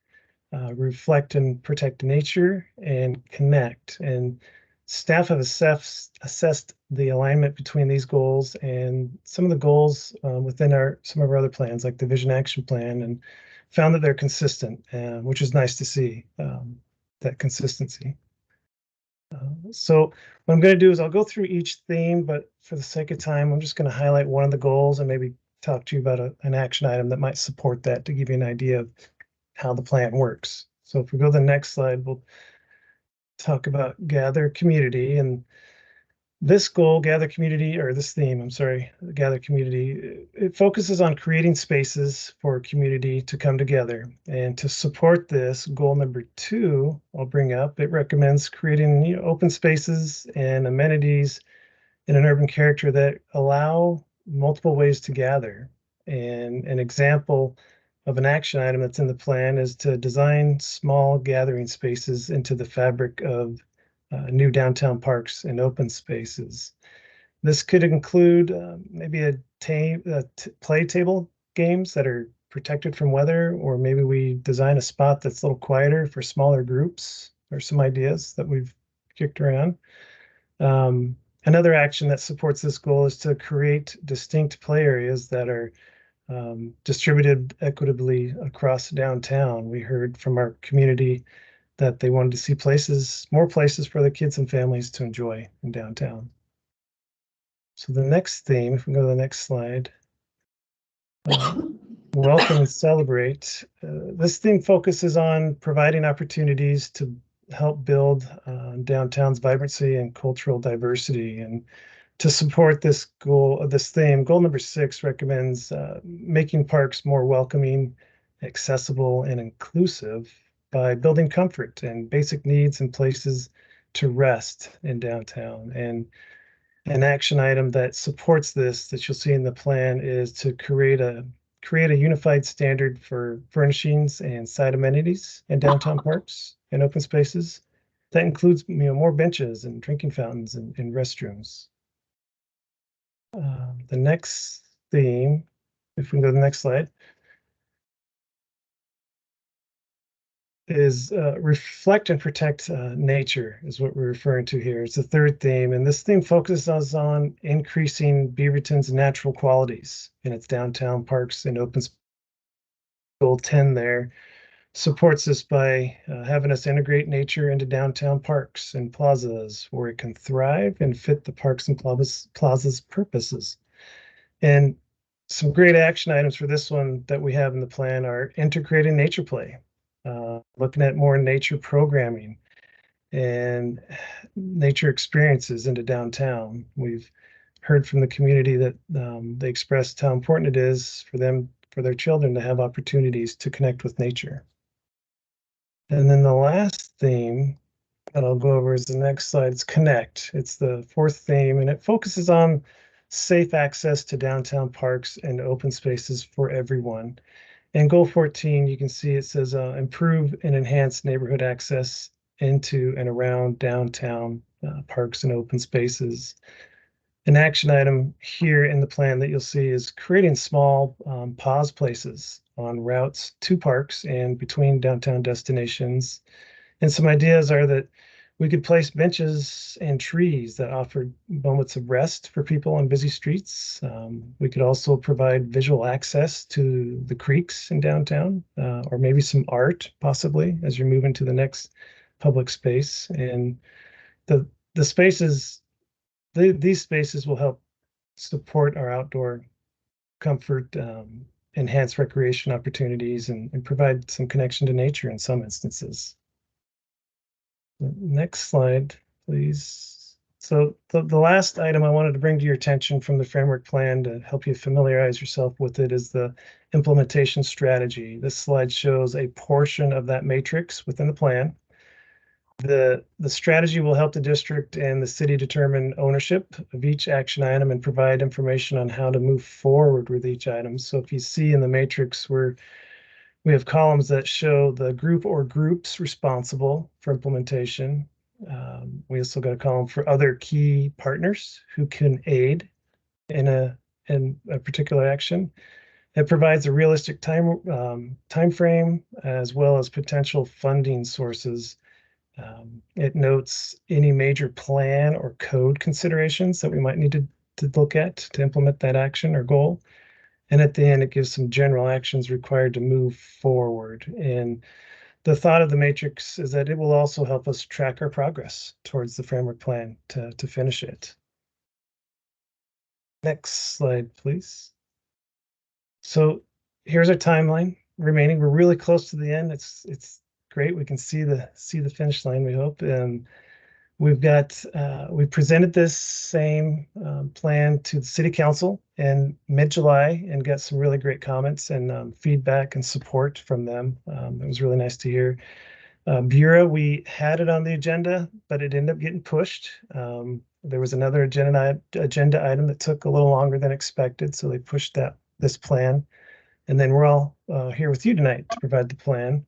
reflect and protect nature, and connect. And staff have assessed the alignment between these goals and some of the goals within some of our other plans, like the Vision Action Plan, and found that they're consistent, which is nice to see, that consistency. So what I'm going to do is I'll go through each theme, but for the sake of time, I'm just going to highlight one of the goals and maybe talk to you about an action item that might support that to give you an idea of how the plan works. So if we go to the next slide, we'll talk about gather community. And this goal, gather community, or this theme, I'm sorry, gather community, it focuses on creating spaces for community to come together. And to support this, goal number 2, I'll bring up, it recommends creating open spaces and amenities in an urban character that allow multiple ways to gather. And an example of an action item that's in the plan is to design small gathering spaces into the fabric of new downtown parks and open spaces. This could include maybe a play table games that are protected from weather, or maybe we design a spot that's a little quieter for smaller groups, or some ideas that we've kicked around. Another action that supports this goal is to create distinct play areas that are distributed equitably across downtown. We heard from our community that they wanted to see more places for the kids and families to enjoy in downtown. So the next theme, if we go to the next slide, welcome and celebrate. This theme focuses on providing opportunities to help build downtown's vibrancy and cultural diversity. And to support this goal, this theme, goal number 6 recommends making parks more welcoming, accessible, and inclusive by building comfort and basic needs and places to rest in downtown. And an action item that supports this that you'll see in the plan is to create a unified standard for furnishings and site amenities in downtown parks and open spaces. That includes more benches and drinking fountains and restrooms. The next theme, if we can go to the next slide, is reflect and protect nature is what we're referring to here. It's the third theme, and this theme focuses on increasing Beaverton's natural qualities in its downtown parks and open space. Goal 10 there supports this by having us integrate nature into downtown parks and plazas where it can thrive and fit the parks and plazas purposes. And some great action items for this one that we have in the plan are integrating nature play, looking at more nature programming and nature experiences into downtown. We've heard from the community that they expressed how important it is for their children to have opportunities to connect with nature. And then the last theme that I'll go over is the next slide. It's connect. It's the 4th theme, and it focuses on safe access to downtown parks and open spaces for everyone. And goal 14, you can see it says improve and enhance neighborhood access into and around downtown parks and open spaces. An action item here in the plan that you'll see is creating small pause places on routes to parks and between downtown destinations. And some ideas are that we could place benches and trees that offer moments of rest for people on busy streets. We could also provide visual access to the creeks in downtown, or maybe some art possibly as you're moving to the next public space. And the spaces, these spaces will help support our outdoor comfort, enhance recreation opportunities, and provide some connection to nature in some instances. Next slide, please. So the last item I wanted to bring to your attention from the framework plan to help you familiarize yourself with it is the implementation strategy. This slide shows a portion of that matrix within the plan. The strategy will help the district and the city determine ownership of each action item and provide information on how to move forward with each item. So if you see in the matrix where we have columns that show the group or groups responsible for implementation. We also got a column for other key partners who can aid in a particular action. It provides a realistic time frame as well as potential funding sources. It notes any major plan or code considerations that we might need to look at to implement that action or goal. And at the end, it gives some general actions required to move forward. And the thought of the matrix is that it will also help us track our progress towards the framework plan to finish it. Next slide, please. So here's our timeline remaining. We're really close to the end. It's great. We can see the finish line, we hope. And we've presented this same plan to the city council in mid-July and got some really great comments and feedback and support from them. It was really nice to hear. Bureau, we had it on the agenda, but it ended up getting pushed. There was another agenda item that took a little longer than expected, so they pushed this plan. And then we're all here with you tonight to provide the plan.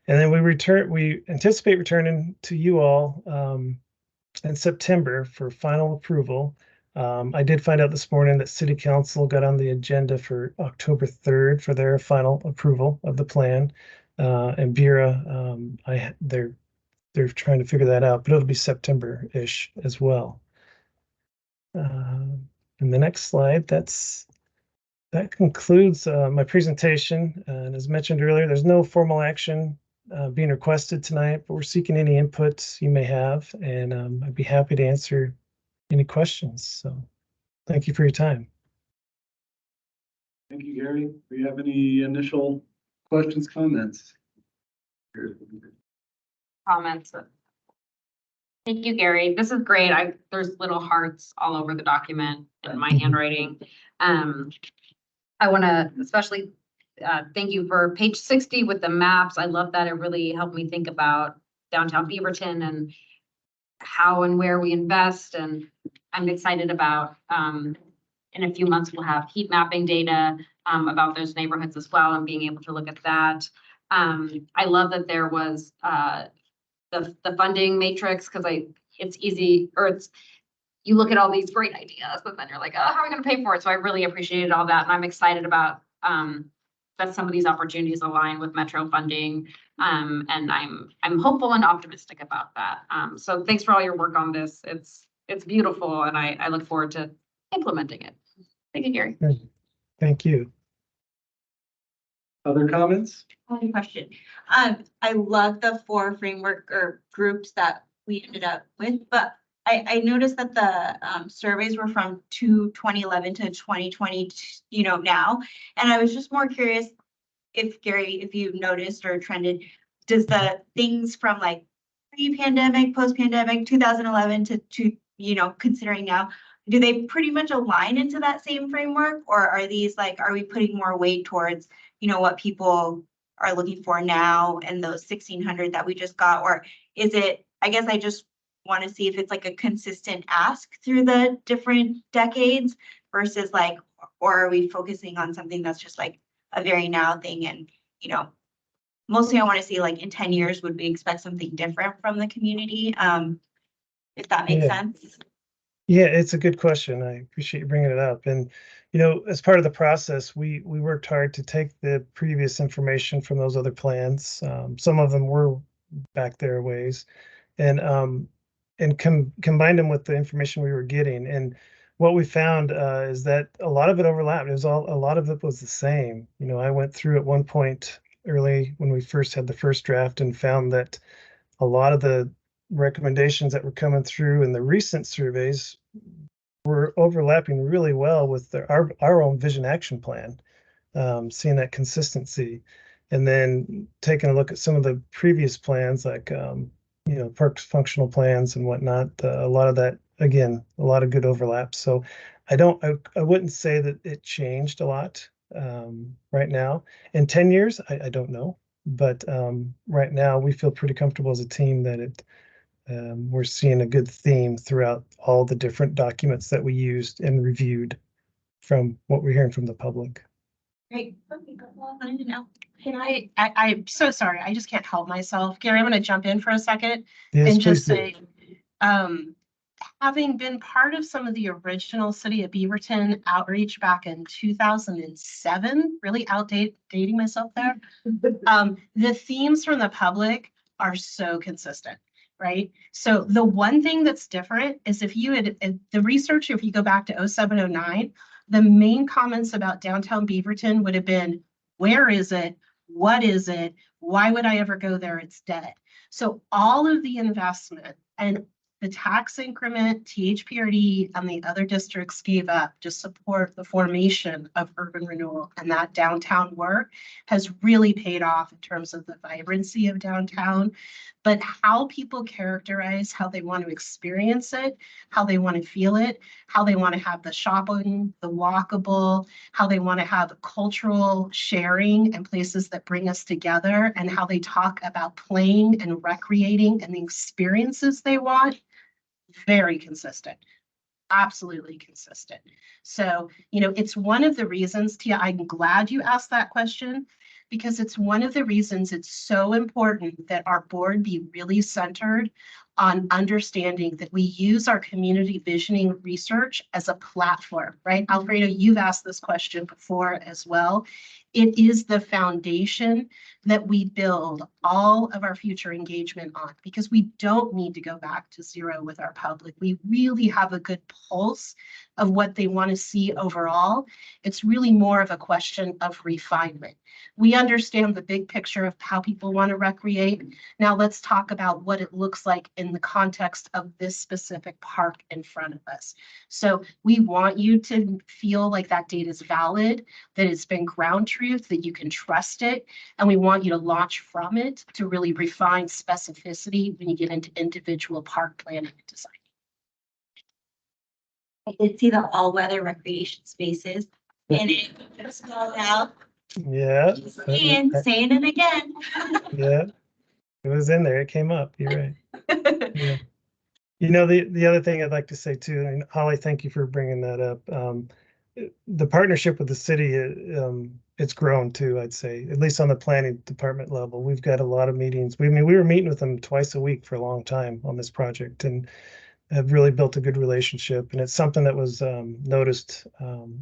And then we anticipate returning to you all in September for final approval. I did find out this morning that City Council got on the agenda for October 3rd for their final approval of the plan. And Bureau, they're trying to figure that out, but it'll be September-ish as well. And the next slide, that concludes my presentation. And as mentioned earlier, there's no formal action being requested tonight, but we're seeking any inputs you may have, and I'd be happy to answer any questions. So thank you for your time. Thank you, Gary. Do you have any initial questions, comments? Comments. Thank you, Gary. This is great. There's little hearts all over the document in my handwriting. I want to especially thank you for page 60 with the maps. I love that. It really helped me think about downtown Beaverton and how and where we invest. And I'm excited about in a few months, we'll have heat mapping data about those neighborhoods as well and being able to look at that. I love that there was the funding matrix because it's easy, or you look at all these great ideas, but then you're like, oh, how are we going to pay for it? So I really appreciated all that. And I'm excited about that some of these opportunities align with Metro funding. And I'm hopeful and optimistic about that. So thanks for all your work on this. It's beautiful. And I look forward to implementing it. Thank you, Gary. Thank you. Other comments? One question. I love the 4 framework or groups that we ended up with, but I noticed that the surveys were from 2011 to 2020, now. And I was just more curious if, Gary, if you've noticed or trended, does the things from like pre-pandemic, post-pandemic, 2011 to considering now, do they pretty much align into that same framework? Or are these are we putting more weight towards, what people are looking for now and those 1,600 that we just got? Or is it, I guess I just want to see if it's like a consistent ask through the different decades versus or are we focusing on something that's just like a very now thing? And, mostly I want to see in 10 years, would we expect something different from the community? If that makes sense. Yeah, it's a good question. I appreciate you bringing it up. And, as part of the process, we worked hard to take the previous information from those other plans. Some of them were back there ways, and combine them with the information we were getting. And what we found is that a lot of it overlapped. A lot of it was the same. I went through at one point early when we first had the first draft and found that a lot of the recommendations that were coming through in the recent surveys were overlapping really well with our own vision action plan, seeing that consistency. And then taking a look at some of the previous plans like parks functional plans and whatnot, a lot of that, again, a lot of good overlap. So I wouldn't say that it changed a lot right now. In 10 years, I don't know. But right now we feel pretty comfortable as a team that we're seeing a good theme throughout all the different documents that we used and reviewed from what we're hearing from the public. Great. I'm so sorry. I just can't help myself. Gary, I'm going to jump in for a second Yes, and just please do. say, having been part of some of the original City of Beaverton outreach back in 2007, really dating myself there. The themes from the public are so consistent, right? So the one thing that's different is if the research, if you go back to 0709, the main comments about downtown Beaverton would have been, where is it? What is it? Why would I ever go there? It's dead. So all of the investment and the tax increment, THPRD, and the other districts gave up to support the formation of urban renewal, and that downtown work has really paid off in terms of the vibrancy of downtown. But how people characterize how they want to experience it, how they want to feel it, how they want to have the shopping, the walkable, how they want to have cultural sharing and places that bring us together, and how they talk about playing and recreating and the experiences they want, very consistent. Absolutely consistent. So, it's one of the reasons, Tia, I'm glad you asked that question, because it's one of the reasons it's so important that our board be really centered on understanding that we use our community visioning research as a platform, right? Alfredo, you've asked this question before as well. It is the foundation that we build all of our future engagement on, because we don't need to go back to zero with our public. We really have a good pulse of what they want to see overall. It's really more of a question of refinement. We understand the big picture of how people want to recreate. Now let's talk about what it looks like in the context of this specific park in front of us. So we want you to feel like that data is valid, that it's been ground truth, that you can trust it, and we want you to launch from it to really refine specificity when you get into individual park planning and design. I did see the all-weather recreation spaces, and it was called out. Yeah. And saying it again. Yeah, it was in there. It came up. You're right. Yeah. The other thing I'd like to say too, and Holly, thank you for bringing that up. The partnership with the city, it's grown too, I'd say, at least on the planning department level. We've got a lot of meetings. We were meeting with them twice a week for a long time on this project, and have really built a good relationship. And it's something that was noticed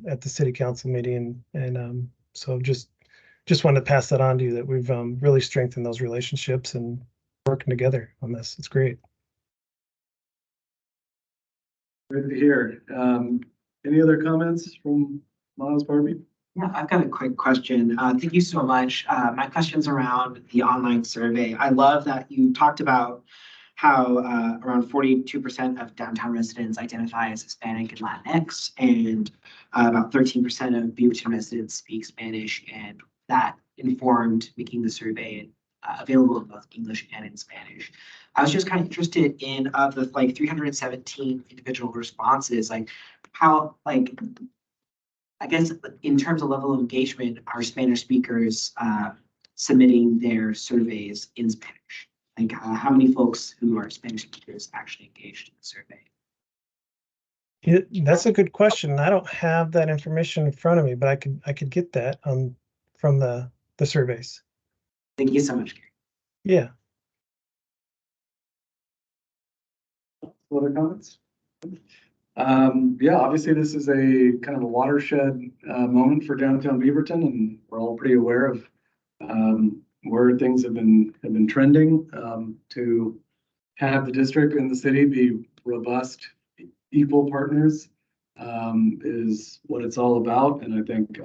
at the city council meeting, and so just wanted to pass that on to you, that we've really strengthened those relationships and working together on this. It's great. Good to hear. Any other comments from Miles, Barbie? Yeah, I've got a quick question. Thank you so much. My question's around the online survey. I love that you talked about how around 42% of downtown residents identify as Hispanic and Latinx, and about 13% of Beaverton residents speak Spanish, and that informed making the survey available in both English and in Spanish. I was just kind of interested in, of the 317 individual responses, how, I guess in terms of level of engagement, are Spanish speakers submitting their surveys in Spanish? How many folks who are Spanish speakers actually engaged in the survey? That's a good question. I don't have that information in front of me, but I could get that from the surveys. Thank you so much, Gary. Yeah. Other comments? Yeah, obviously this is a kind of a watershed moment for downtown Beaverton, and we're all pretty aware of where things have been trending. To have the district and the city be robust, equal partners is what it's all about. And I think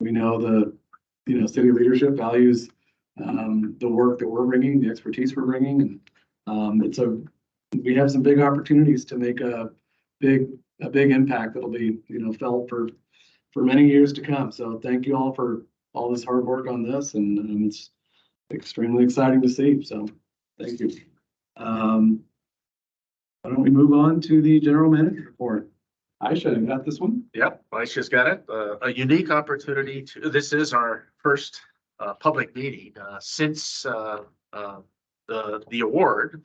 we know the city leadership values the work that we're bringing, the expertise we're bringing, and we have some big opportunities to make a big impact that'll be felt for many years to come. So thank you all for all this hard work on this, and it's extremely exciting to see. So thank you. Why don't we move on to the general manager report? Aisha, you got this one? Yep, Aisha's got it. A unique opportunity this is our first public meeting since the award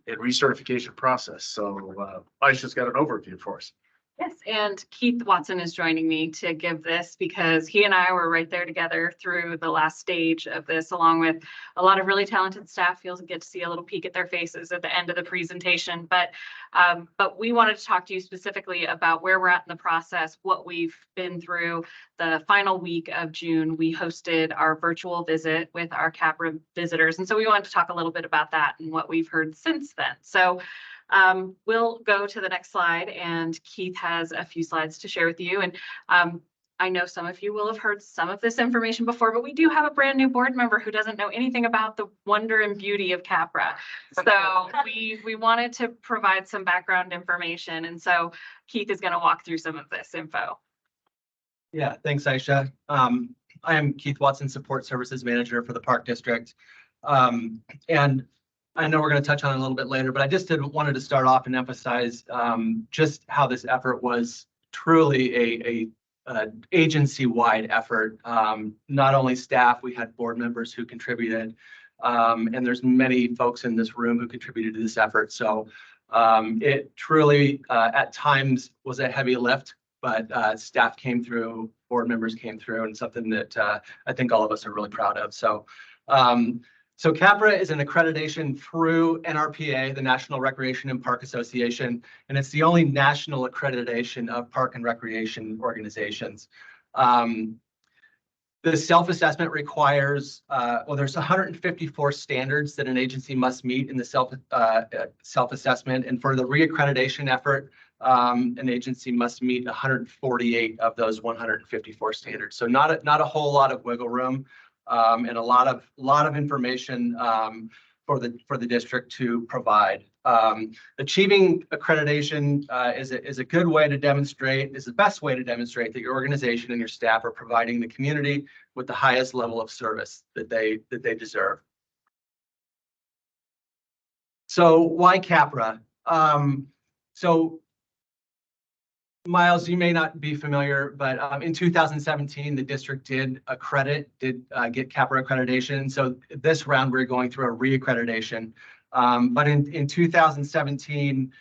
and recertification process. So Aisha's got an overview for us. Yes, and Keith Watson is joining me to give this because he and I were right there together through the last stage of this, along with a lot of really talented staff. You'll get to see a little peek at their faces at the end of the presentation. But we wanted to talk to you specifically about where we're at in the process, what we've been through. The final week of June, we hosted our virtual visit with our CAPRA visitors. And so we wanted to talk a little bit about that and what we've heard since then. So we'll go to the next slide, and Keith has a few slides to share with you. And I know some of you will have heard some of this information before, but we do have a brand new board member who doesn't know anything about the wonder and beauty of CAPRA. So we wanted to provide some background information. And so Keith is going to walk through some of this info. Yeah, thanks, Aisha. I am Keith Watson, Support Services Manager for the Park District. And I know we're going to touch on it a little bit later, but I just wanted to start off and emphasize just how this effort was truly a agency-wide effort. Not only staff, we had board members who contributed, and there's many folks in this room who contributed to this effort. So it truly, at times, was a heavy lift, but staff came through, board members came through, and something that I think all of us are really proud of. So CAPRA is an accreditation through NRPA, the National Recreation and Park Association, and it's the only national accreditation of park and recreation organizations. The self-assessment requires, there's 154 standards that an agency must meet in the self-assessment, and for the reaccreditation effort, an agency must meet 148 of those 154 standards. So not a whole lot of wiggle room. And a lot of information for the district to provide. Achieving accreditation is a good way to demonstrate, is the best way to demonstrate that your organization and your staff are providing the community with the highest level of service that they deserve. So why CAPRA? So Miles, you may not be familiar, but in 2017, the district did get CAPRA accreditation. So this round, we're going through a reaccreditation. But in 2017,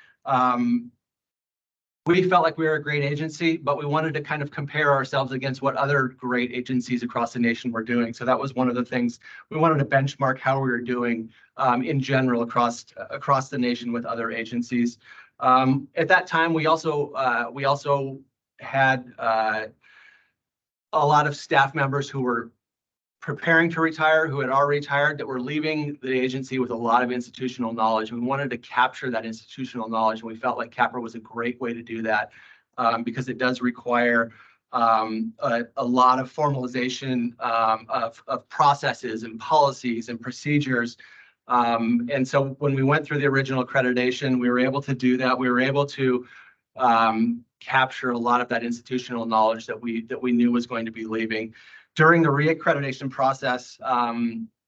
we felt like we were a great agency, but we wanted to kind of compare ourselves against what other great agencies across the nation were doing. So that was one of the things we wanted to benchmark how we were doing in general across the nation with other agencies. At that time, we also had a lot of staff members who were preparing to retire, who had already retired, that were leaving the agency with a lot of institutional knowledge. We wanted to capture that institutional knowledge, and we felt like CAPRA was a great way to do that because it does require a lot of formalization of processes and policies and procedures. And so when we went through the original accreditation, we were able to do that. We were able to capture a lot of that institutional knowledge that we knew was going to be leaving. During the reaccreditation process,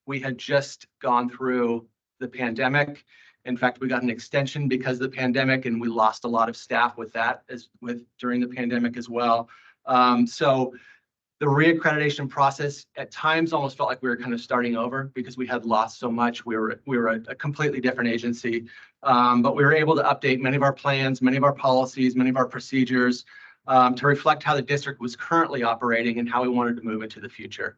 we had just gone through the pandemic. In fact, we got an extension because of the pandemic, and we lost a lot of staff with that during the pandemic as well. So the reaccreditation process at times almost felt like we were kind of starting over because we had lost so much. We were a completely different agency, but we were able to update many of our plans, many of our policies, many of our procedures to reflect how the district was currently operating and how we wanted to move into the future.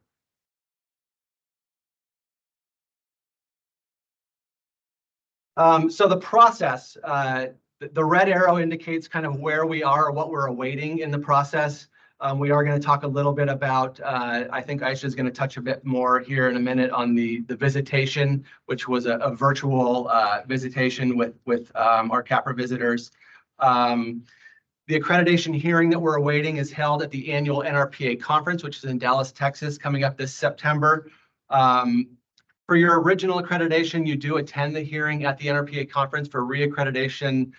So the process, the red arrow indicates kind of where we are or what we're awaiting in the process. We are going to talk a little bit about, I think Aisha is going to touch a bit more here in a minute on the visitation, which was a virtual visitation with our CAPRA visitors. The accreditation hearing that we're awaiting is held at the annual NRPA conference, which is in Dallas, Texas, coming up this September. For your original accreditation, you do attend the hearing at the NRPA conference. For reaccreditation,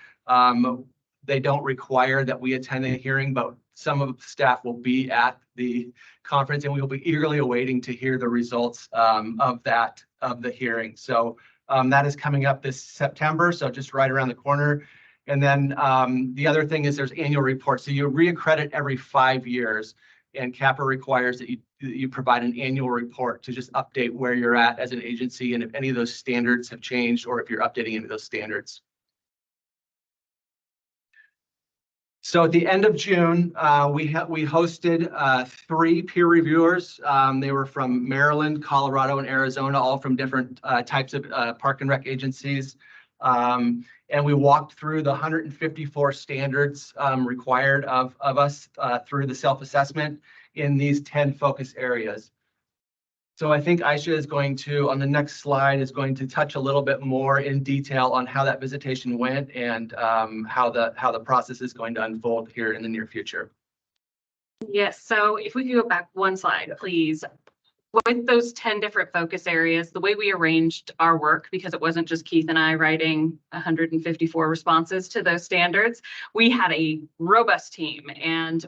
they don't require that we attend the hearing, but some of the staff will be at the conference, and we will be eagerly awaiting to hear the results of the hearing. So that is coming up this September, so just right around the corner. And then the other thing is there's annual reports. So you reaccredit every 5 years, and CAPRA requires that you provide an annual report to just update where you're at as an agency and if any of those standards have changed or if you're updating any of those standards. So at the end of June, we hosted 3 peer reviewers. They were from Maryland, Colorado, and Arizona, all from different types of park and rec agencies. And we walked through the 154 standards required of us through the self-assessment in these 10 focus areas. So I think Aisha is going to, on the next slide, is going to touch a little bit more in detail on how that visitation went and how the process is going to unfold here in the near future. Yes, so if we could go back one slide, please. With those 10 different focus areas, the way we arranged our work, because it wasn't just Keith and I writing 154 responses to those standards, we had a robust team. And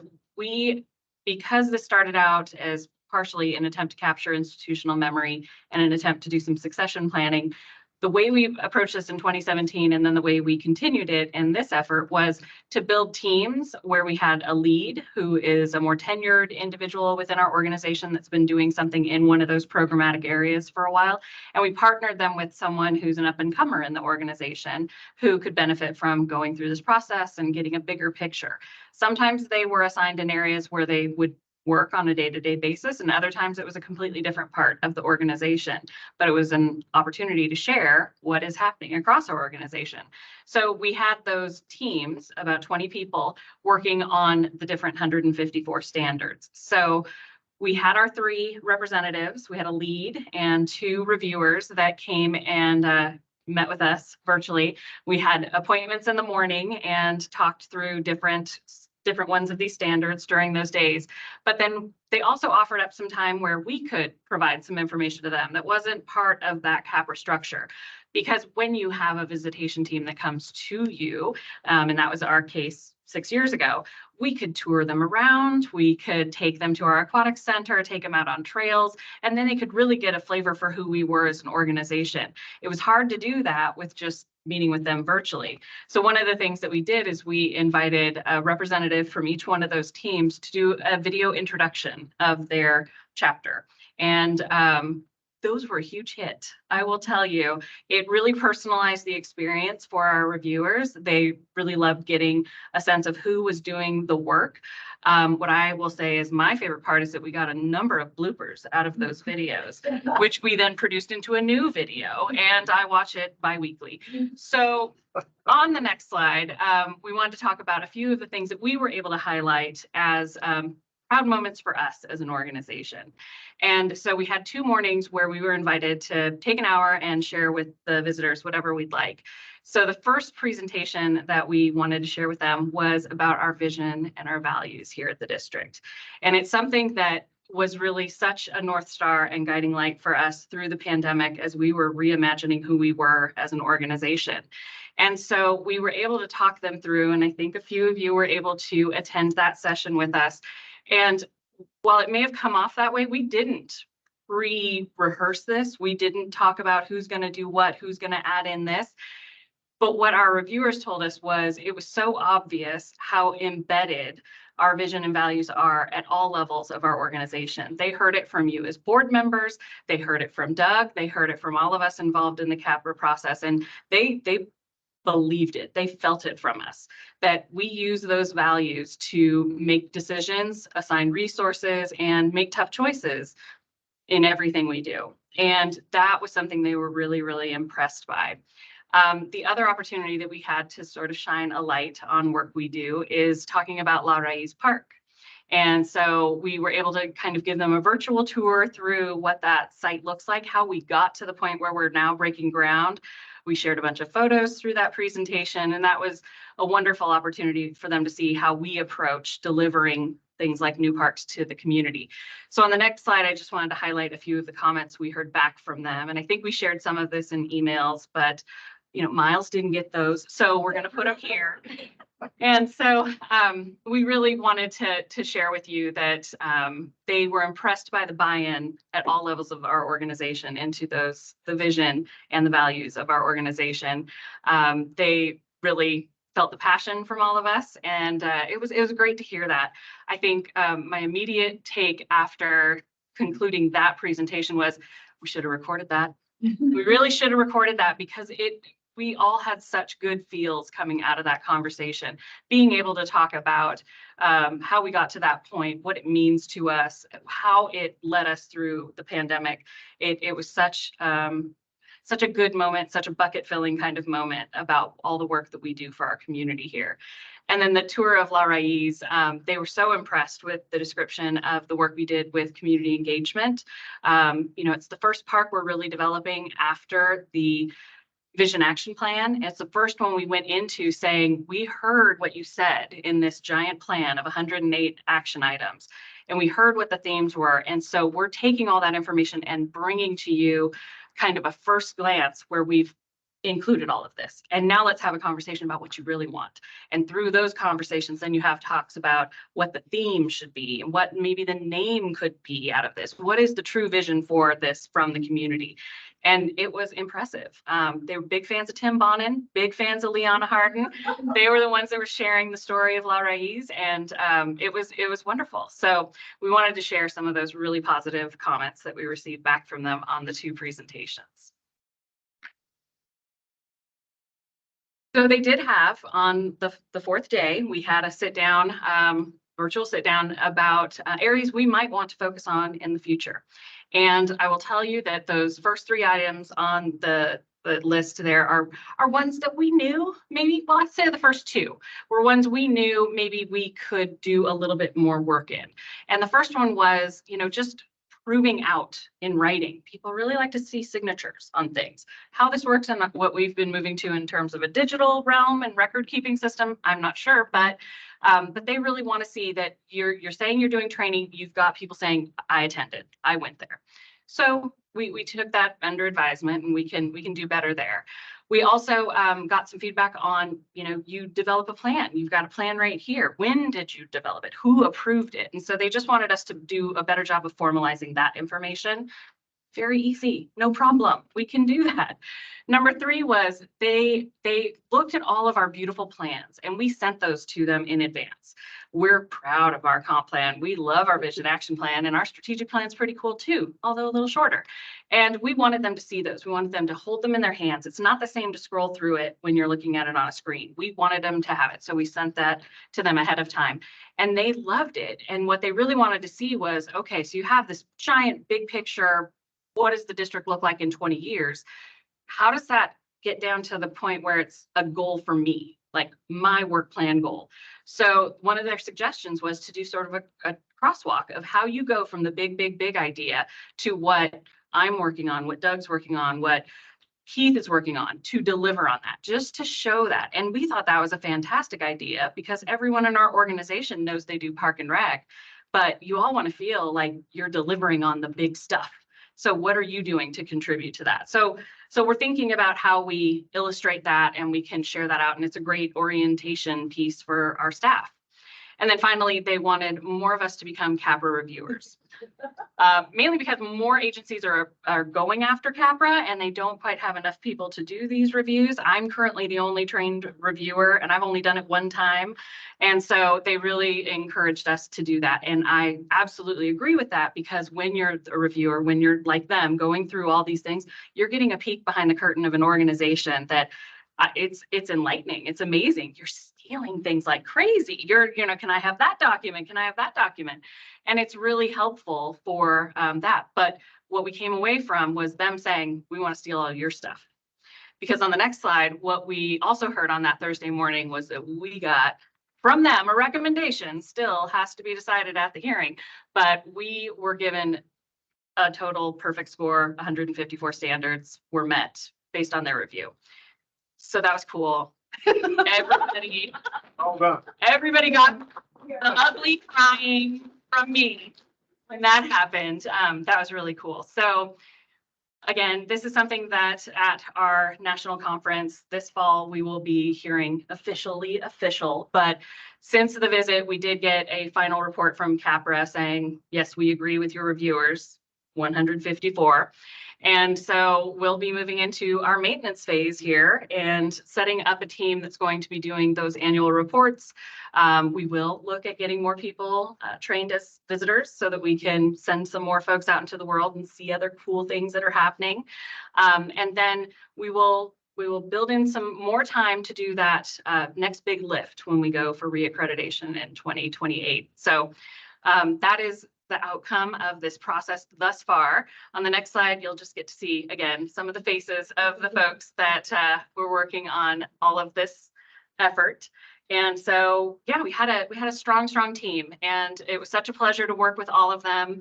because this started out as partially an attempt to capture institutional memory and an attempt to do some succession planning, the way we approached this in 2017 and then the way we continued it in this effort was to build teams where we had a lead who is a more tenured individual within our organization that's been doing something in one of those programmatic areas for a while. And we partnered them with someone who's an up-and-comer in the organization who could benefit from going through this process and getting a bigger picture. Sometimes they were assigned in areas where they would work on a day-to-day basis, and other times it was a completely different part of the organization, but it was an opportunity to share what is happening across our organization. So we had those teams, about 20 people, working on the different 154 standards. So we had our 3 representatives, we had a lead and 2 reviewers that came and met with us virtually. We had appointments in the morning and talked through different ones of these standards during those days. But then they also offered up some time where we could provide some information to them that wasn't part of that CAPRA structure. Because when you have a visitation team that comes to you, and that was our case 6 years ago, we could tour them around, we could take them to our aquatic center, take them out on trails, and then they could really get a flavor for who we were as an organization. It was hard to do that with just meeting with them virtually. So one of the things that we did is we invited a representative from each one of those teams to do a video introduction of their chapter. And those were a huge hit. I will tell you, it really personalized the experience for our reviewers. They really loved getting a sense of who was doing the work. What I will say is my favorite part is that we got a number of bloopers out of those videos, which we then produced into a new video, and I watch it bi-weekly. So on the next slide, we wanted to talk about a few of the things that we were able to highlight as proud moments for us as an organization. And so we had 2 mornings where we were invited to take an hour and share with the visitors whatever we'd like. So the first presentation that we wanted to share with them was about our vision and our values here at the district. And it's something that was really such a North Star and guiding light for us through the pandemic as we were reimagining who we were as an organization. And so we were able to talk them through, and I think a few of you were able to attend that session with us. And while it may have come off that way, we didn't pre-rehearse this. We didn't talk about who's going to do what, who's going to add in this. But what our reviewers told us was it was so obvious how embedded our vision and values are at all levels of our organization. They heard it from you as board members. They heard it from Doug. They heard it from all of us involved in the CAPRA process. And they believed it. They felt it from us, that we use those values to make decisions, assign resources, and make tough choices in everything we do. And that was something they were really, really impressed by. The other opportunity that we had to sort of shine a light on work we do is talking about La Raíz Park. And so we were able to kind of give them a virtual tour through what that site looks like, how we got to the point where we're now breaking ground. We shared a bunch of photos through that presentation, and that was a wonderful opportunity for them to see how we approach delivering things like new parks to the community. So on the next slide, I just wanted to highlight a few of the comments we heard back from them. And I think we shared some of this in emails, but Miles didn't get those, so we're going to put them here. And so we really wanted to share with you that they were impressed by the buy-in at all levels of our organization into the vision and the values of our organization. They really felt the passion from all of us, and it was great to hear that. I think my immediate take after concluding that presentation was we should have recorded that. We really should have recorded that because we all had such good feels coming out of that conversation, being able to talk about how we got to that point, what it means to us, how it led us through the pandemic. It was such a good moment, such a bucket filling kind of moment about all the work that we do for our community here. And then the tour of La Raíz, they were so impressed with the description of the work we did with community engagement. It's the first park we're really developing after the Vision Action Plan. It's the first one we went into saying, we heard what you said in this giant plan of 108 action items, and we heard what the themes were. And so we're taking all that information and bringing to you kind of a first glance where we've included all of this. And now let's have a conversation about what you really want. And through those conversations, then you have talks about what the theme should be and what maybe the name could be out of this. What is the true vision for this from the community? And it was impressive. They were big fans of Tim Bonin, big fans of Liana Harden. They were the ones that were sharing the story of La Raíz, and it was wonderful. So we wanted to share some of those really positive comments that we received back from them on the two presentations. So they did have on the fourth day, we had a sit down, virtual sit down about areas we might want to focus on in the future. And I will tell you that those first three items on the list there are ones that we knew maybe, well, I'd say the first two were ones we knew maybe we could do a little bit more work in. And the first one was, just proving out in writing. People really like to see signatures on things. How this works and what we've been moving to in terms of a digital realm and record keeping system, I'm not sure, but they really want to see that you're saying you're doing training. You've got people saying, I attended, I went there. So we took that under advisement, and we can do better there. We also got some feedback on, you develop a plan. You've got a plan right here. When did you develop it? Who approved it? And so they just wanted us to do a better job of formalizing that information. Very easy, no problem. We can do that. Number three was they looked at all of our beautiful plans, and we sent those to them in advance. We're proud of our comp plan. We love our vision action plan, and our strategic plan is pretty cool too, although a little shorter. And we wanted them to see those. We wanted them to hold them in their hands. It's not the same to scroll through it when you're looking at it on a screen. We wanted them to have it. So we sent that to them ahead of time, and they loved it. And what they really wanted to see was, okay, so you have this giant big picture. What does the district look like in 20 years? How does that get down to the point where it's a goal for me, like my work plan goal? So one of their suggestions was to do sort of a crosswalk of how you go from the big idea to what I'm working on, what Doug's working on, what Keith is working on, to deliver on that, just to show that. And we thought that was a fantastic idea, because everyone in our organization knows they do park and rec, but you all want to feel like you're delivering on the big stuff. So what are you doing to contribute to that? So we're thinking about how we illustrate that, and we can share that out. And it's a great orientation piece for our staff. And then finally, they wanted more of us to become CAPRA reviewers, mainly because more agencies are going after CAPRA, and they don't quite have enough people to do these reviews. I'm currently the only trained reviewer, and I've only done it one time. And so they really encouraged us to do that. And I absolutely agree with that, because when you're a reviewer, when you're like them going through all these things, you're getting a peek behind the curtain of an organization that it's enlightening. It's amazing. You're stealing things like crazy. Can I have that document? Can I have that document? And it's really helpful for that. But what we came away from was them saying, we want to steal all your stuff. Because on the next slide, what we also heard on that Thursday morning was that we got from them a recommendation, still has to be decided at the hearing, but we were given a total perfect score. 154 standards were met based on their review. So that was cool. Everybody got the ugly crying from me when that happened. That was really cool. So again, this is something that at our national conference this fall, we will be hearing official. But since the visit, we did get a final report from CAPRA saying, yes, we agree with your reviewers, 154. And so we'll be moving into our maintenance phase here and setting up a team that's going to be doing those annual reports. We will look at getting more people trained as visitors so that we can send some more folks out into the world and see other cool things that are happening. And then we will we will build in some more time to do that next big lift when we go for reaccreditation in 2028. So that is the outcome of this process thus far. On the next slide, you'll just get to see again some of the faces of the folks that were working on all of this effort. And so, yeah, we had a strong team, and it was such a pleasure to work with all of them.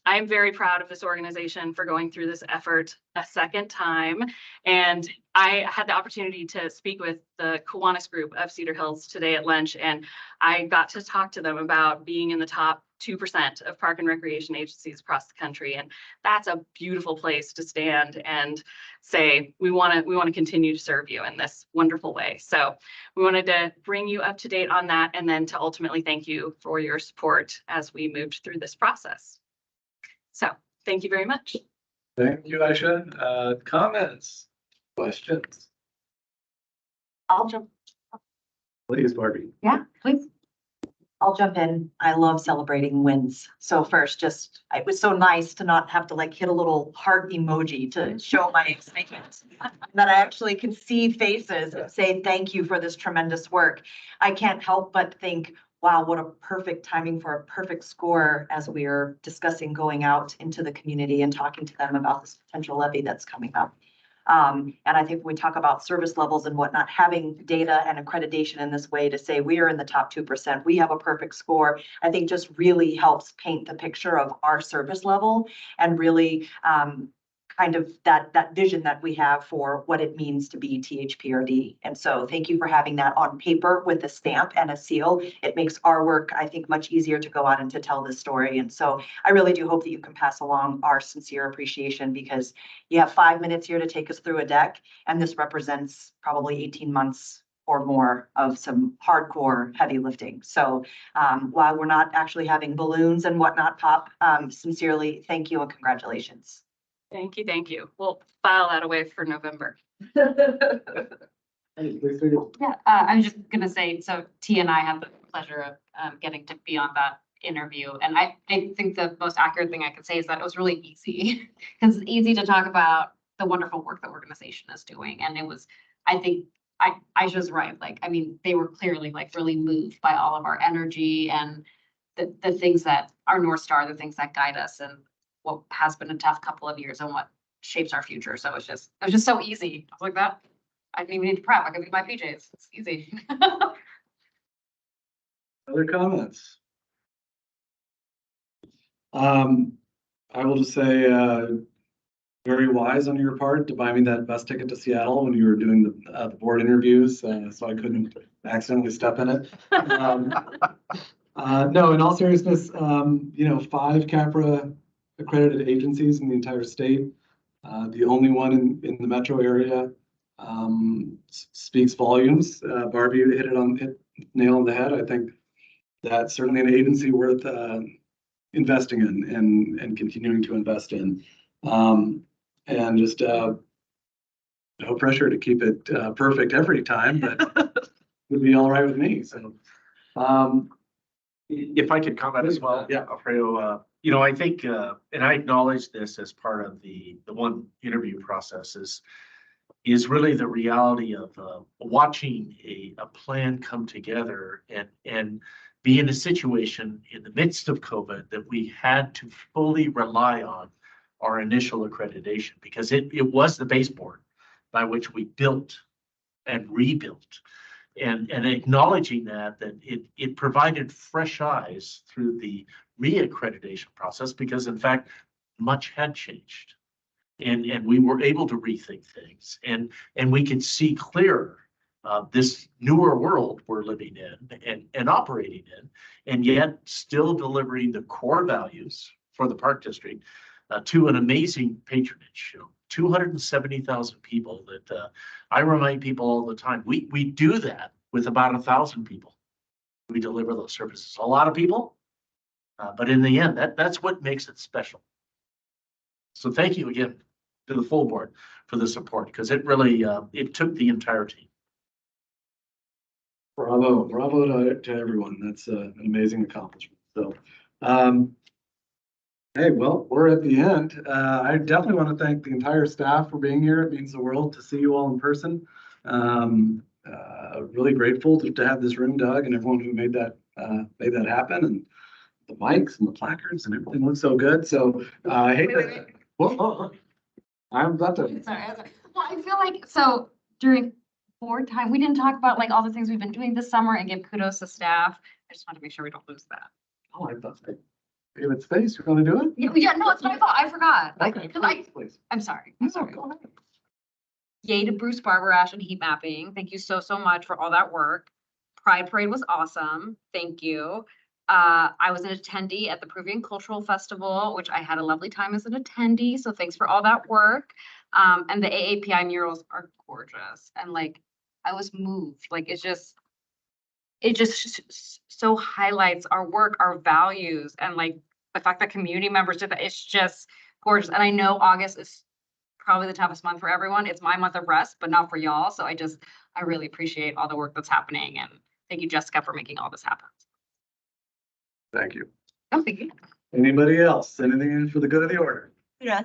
I am very proud of this organization for going through this effort a second time. And I had the opportunity to speak with the Kiwanis group of Cedar Hills today at lunch, and I got to talk to them about being in the top 2% of park and recreation agencies across the country. And that's a beautiful place to stand and say, we want to continue to serve you in this wonderful way. So we wanted to bring you up to date on that, and then to ultimately thank you for your support as we moved through this process. So thank you very much. Thank you, Aisha. Comments, questions? I'll jump. Please, Barbie. Yeah, please. I'll jump in. I love celebrating wins. So first, it was so nice to not have to like hit a little heart emoji to show my excitement. That I actually can see faces and say thank you for this tremendous work. I can't help but think, wow, what a perfect timing for a perfect score as we are discussing going out into the community and talking to them about this potential levy that's coming up. And I think when we talk about service levels and whatnot, having data and accreditation in this way to say we are in the top 2%, we have a perfect score, I think just really helps paint the picture of our service level and really kind of that vision that we have for what it means to be THPRD. And so thank you for having that on paper with a stamp and a seal. It makes our work, I think, much easier to go out and to tell this story. And so I really do hope that you can pass along our sincere appreciation, because you have 5 minutes here to take us through a deck, and this represents probably 18 months or more of some hardcore heavy lifting. So while we're not actually having balloons and whatnot pop, sincerely, thank you and congratulations. Thank you. Thank you. We'll file that away for November. Yeah, I was just gonna say, so T and I had the pleasure of getting to be on that interview. And I think the most accurate thing I could say is that it was really easy, because it's easy to talk about the wonderful work the organization is doing. And it was, I think, Aisha's right. Like, I mean, they were clearly like really moved by all of our energy and the things that are North Star, the things that guide us, and what has been a tough couple of years and what shapes our future. So it was just so easy. I was like that. I didn't even need to prep. I could be my PJs. It's easy. Other comments? I will just say, very wise on your part to buy me that bus ticket to Seattle when you were doing the board interviews, so I couldn't accidentally step in it. No, in all seriousness, 5 CAPRA accredited agencies in the entire state. The only one in the metro area speaks volumes. Barbie hit nail on the head. I think that's certainly an agency worth investing in and continuing to invest in. And just no pressure to keep it perfect every time, but would be all right with me. So if I could comment as well. Yeah. Alfredo, I think, and I acknowledge this as part of the one interview process is really the reality of watching a plan come together and be in a situation in the midst of COVID that we had to fully rely on our initial accreditation, because it was the baseboard by which we built and rebuilt. And acknowledging that it provided fresh eyes through the reaccreditation process, because in fact, much had changed. And we were able to rethink things, and we could see clearer this newer world we're living in and operating in, and yet still delivering the core values for the park district to an amazing patronage. 270,000 people that I remind people all the time, we do that with about 1,000 people. We deliver those services. A lot of people, but in the end, that's what makes it special. So thank you again to the full board for the support, because it really it took the entire team. Bravo to everyone. That's an amazing accomplishment. So Hey, well, we're at the end. I definitely want to thank the entire staff for being here. It means the world to see you all in person. Really grateful to have this room, Doug, and everyone who made that happen, and the mics and the placards and everything looks so good. So I hate that. Whoa, I'm about to. Sorry. Well, I feel like, so during board time, we didn't talk about like all the things we've been doing this summer and give kudos to staff. I just want to make sure we don't lose that. Oh, I thought David Space, you're going to do it? Yeah, no, it's my fault. I forgot. Okay, please. I'm sorry. I'm sorry. Go ahead. Yay to Bruce Barbarash and heat mapping. Thank you so, so much for all that work. Pride Parade was awesome. Thank you. I was an attendee at the Peruvian Cultural Festival, which I had a lovely time as an attendee. So thanks for all that work. And the AAPI murals are gorgeous. And like, I was moved. Like, it just so highlights our work, our values, and like the fact that community members did that. It's just gorgeous. And I know August is probably the toughest month for everyone. It's my month of rest, but not for y'all. So I really appreciate all the work that's happening. And thank you, Jessica, for making all this happen. Thank you. Oh, thank you. Anybody else? Anything for the good of the order?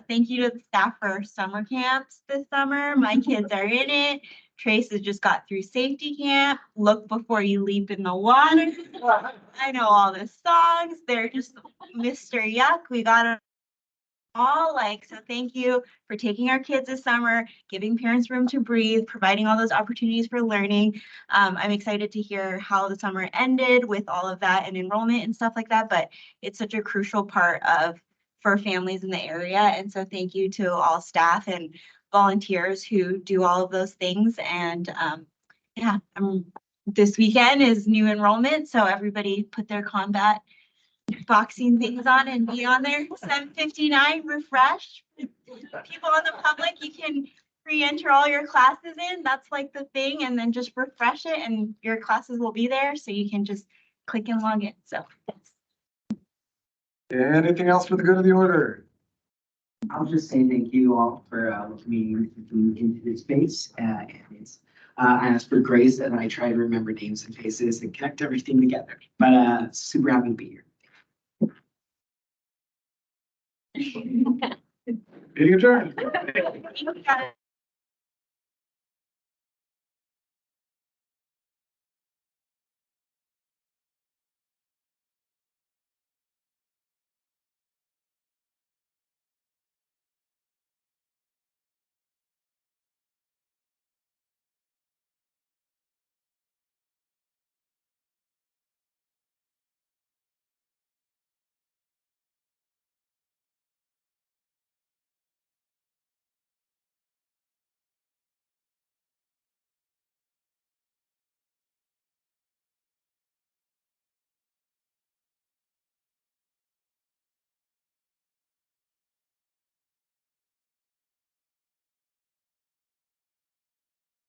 Thank you to the staff for summer camps this summer. My kids are in it. Trace has just got through safety camp. Look before you leap in the water. I know all the songs. They're just Mr. Yuck. We got it all. So thank you for taking our kids this summer, giving parents room to breathe, providing all those opportunities for learning. I'm excited to hear how the summer ended with all of that and enrollment and stuff like that, but it's such a crucial part for families in the area. And so thank you to all staff and volunteers who do all of those things. And this weekend is new enrollment. So everybody put their combat boxing things on and be on there. 7:59 refresh. People in the public, you can re-enter all your classes in. That's like the thing. And then just refresh it and your classes will be there. So you can just click and log in. So Anything else for the good of the order? I'll just say thank you all for welcoming me into this space. I asked for grace and I try to remember names and faces and connect everything together. But super happy to be here. Meeting adjourned. you got it.